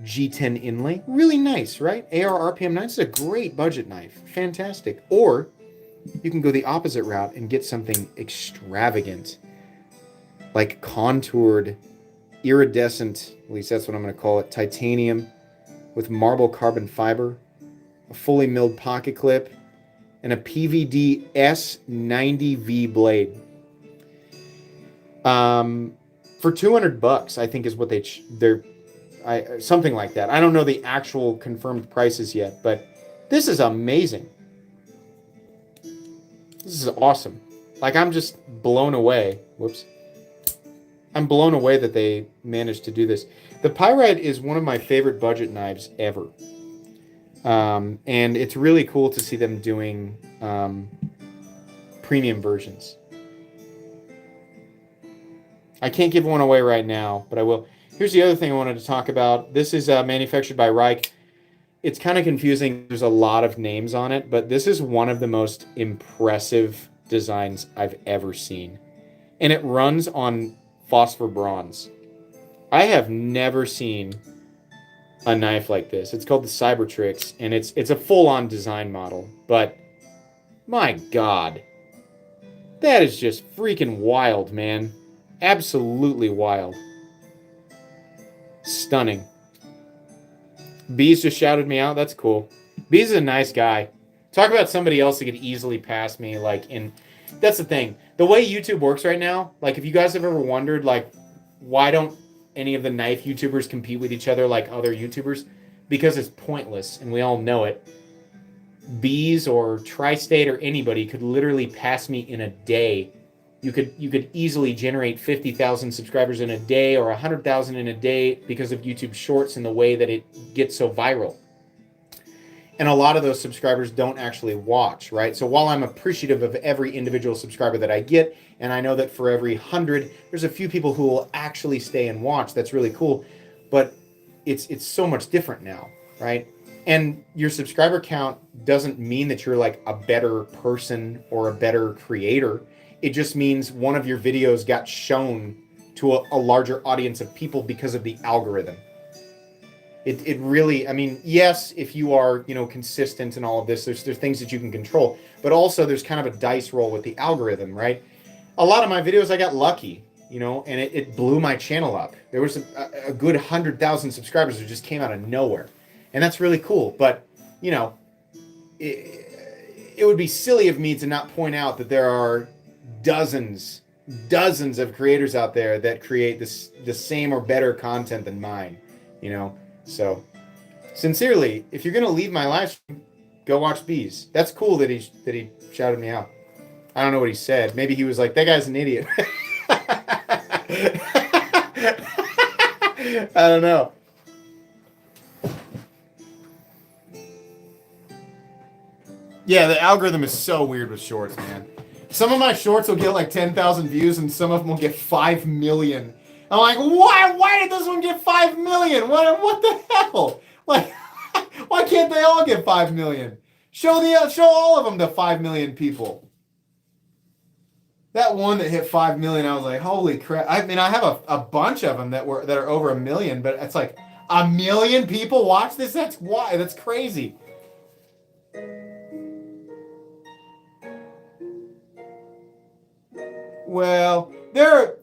G10 inlay. Really nice, right? AR RPM 9 is a great budget knife. Fantastic. Or you can go the opposite route and get something extravagant, like contoured, iridescent, at least that's what I'm going to call it, titanium with marble carbon fiber, a fully milled pocket clip, and a PVD S90V blade. For $200, I think is what they're something like that. I don't know the actual confirmed prices yet, but this is amazing. This is awesome. Like, I'm just blown away. Whoops. I'm blown away that they managed to do this. The Pyrite is one of my favorite budget knives ever. And it's really cool to see them doing premium versions. I can't give one away right now, but I will. Here's the other thing I wanted to talk about. This is manufactured by Reich. It's kind of confusing. There's a lot of names on it, but this is one of the most impressive designs I've ever seen. And it runs on phosphor bronze. I have never seen a knife like this. It's called the Cybertrix, and it's a full-on design model. But my God, that is just freaking wild, man. Absolutely wild. Stunning. Bees just shouted me out. That's cool. Bees is a nice guy. Talk about somebody else that could easily pass me. That's the thing. The way YouTube works right now, like, if you guys have ever wondered, like, why don't any of the knife YouTubers compete with each other like other YouTubers? Because it's pointless, and we all know it. Bees or Tri-State or anybody could literally pass me in a day. You could easily generate 50,000 subscribers in a day or 100,000 in a day because of YouTube Shorts and the way that it gets so viral. And a lot of those subscribers don't actually watch, right? So while I'm appreciative of every individual subscriber that I get, and I know that for every 100, there's a few people who will actually stay and watch. That's really cool. But it's so much different now, right? And your subscriber count doesn't mean that you're like a better person or a better creator. It just means one of your videos got shown to a larger audience of people because of the algorithm. It really, I mean, yes, if you are, consistent and all of this, there's things that you can control, but also there's kind of a dice roll with the algorithm, right? A lot of my videos, I got lucky, and it blew my channel up. There was a good 100,000 subscribers that just came out of nowhere. And that's really cool. But, it would be silly of me to not point out that there are dozens of creators out there that create the same or better content than mine, So, sincerely, if you're gonna leave my live stream, go watch Bees. That's cool that he shouted me out. I don't know what he said. Maybe he was like, "That guy's an idiot." I don't know. Yeah, the algorithm is so weird with shorts, man. Some of my shorts will get like 10,000 views, and some of them will get 5 million. I'm like, why did this one get 5 million? What the hell? Like, why can't they all get 5 million? Show all of them to 5 million people. That one that hit 5 million, I was like, holy crap. I mean, I have a bunch of them that are over 1 million, but it's like 1 million people watch this? That's crazy. Well, there are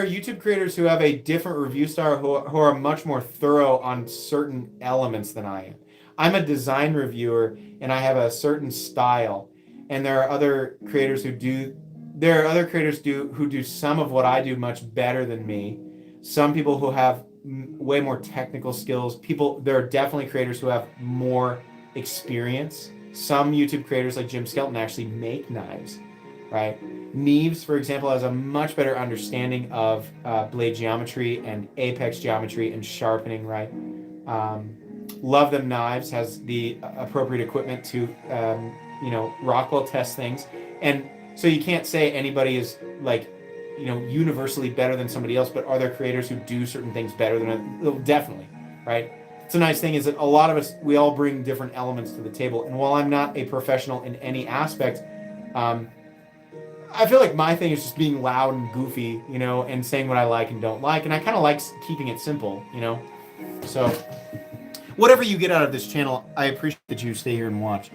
YouTube creators who have a different review style who are much more thorough on certain elements than I am. I'm a design reviewer and I have a certain style, and there are other creators who do some of what I do much better than me. Some people who have way more technical skills. There are definitely creators who have more experience. Some YouTube creators like Jim Skelton actually make knives, right? Neves, for example, has a much better understanding of blade geometry and apex geometry and sharpening, right? Love Them Knives has the appropriate equipment to, Rockwell test things. And so you can't say anybody is like, universally better than somebody else, but are there creators who do certain things better than others? Definitely, right? It's a nice thing is that a lot of us, we all bring different elements to the table. And while I'm not a professional in any aspect, I feel like my thing is just being loud and goofy, and saying what I like and don't like. And I kind of like keeping it simple, So, whatever you get out of this channel, I appreciate that you stay here and watch.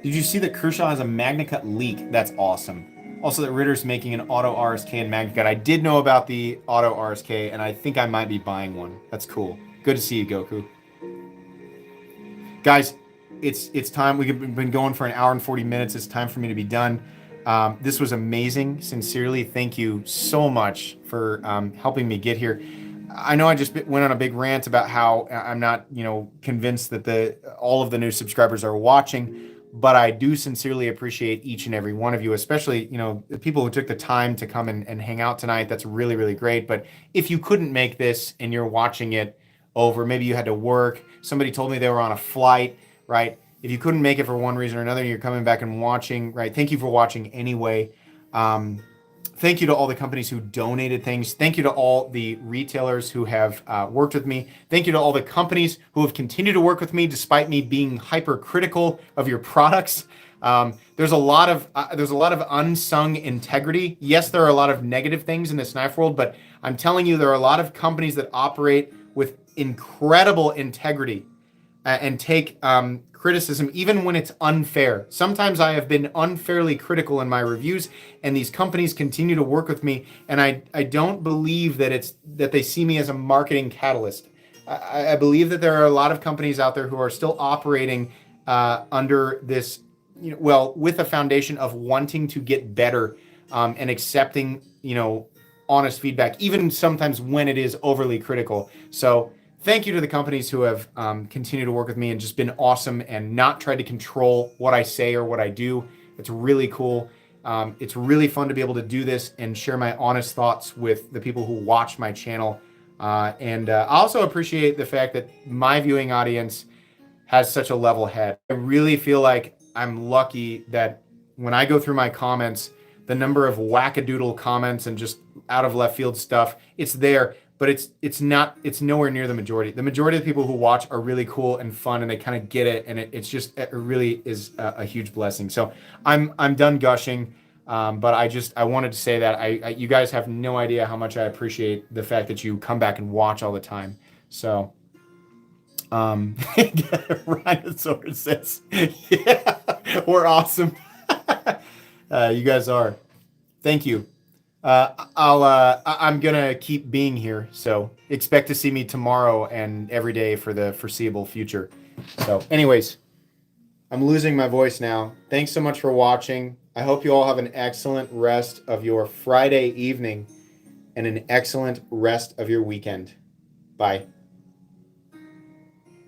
Did you see that Kershaw has a MagnaCut leak? That's awesome. Also, that Ritter's making an auto RSK and MagnaCut. I did know about the auto RSK, and I think I might be buying one. That's cool. Good to see you, Goku. Guys, it's time. We've been going for an hour and 40 minutes. It's time for me to be done. This was amazing. Sincerely, thank you so much for helping me get here. I know I just went on a big rant about how I'm not, convinced that all of the new subscribers are watching, but I do sincerely appreciate each and every one of you, especially, the people who took the time to come and hang out tonight. That's really, really great. But if you couldn't make this and you're watching it over, maybe you had to work, somebody told me they were on a flight, right? If you couldn't make it for one reason or another, you're coming back and watching, right? Thank you for watching anyway. Thank you to all the companies who donated things. Thank you to all the retailers who have worked with me. Thank you to all the companies who have continued to work with me despite me being hypercritical of your products. There's a lot of unsung integrity. Yes, there are a lot of negative things in this knife world, but I'm telling you, there are a lot of companies that operate with incredible integrity and take criticism even when it's unfair. Sometimes I have been unfairly critical in my reviews, and these companies continue to work with me, and I don't believe that they see me as a marketing catalyst. I believe that there are a lot of companies out there who are still operating under this, with a foundation of wanting to get better and accepting, honest feedback, even sometimes when it is overly critical. So thank you to the companies who have continued to work with me and just been awesome and not tried to control what I say or what I do. It's really cool. It's really fun to be able to do this and share my honest thoughts with the people who watch my channel. And I also appreciate the fact that my viewing audience has such a level head. I really feel like I'm lucky that when I go through my comments, the number of wackadoodle comments and just out of left field stuff, it's there. But it's nowhere near the majority. The majority of the people who watch are really cool and fun, and they kind of get it, and it really is a huge blessing. So I'm done gushing, but I wanted to say that you guys have no idea how much I appreciate the fact that you come back and watch all the time. So Rhinosaurus says, yeah, we're awesome. You guys are. Thank you. I'm gonna keep being here, so expect to see me tomorrow and every day for the foreseeable future. So anyways, I'm losing my voice now. Thanks so much for watching. I hope you all have an excellent rest of your Friday evening and an excellent rest of your weekend. Bye.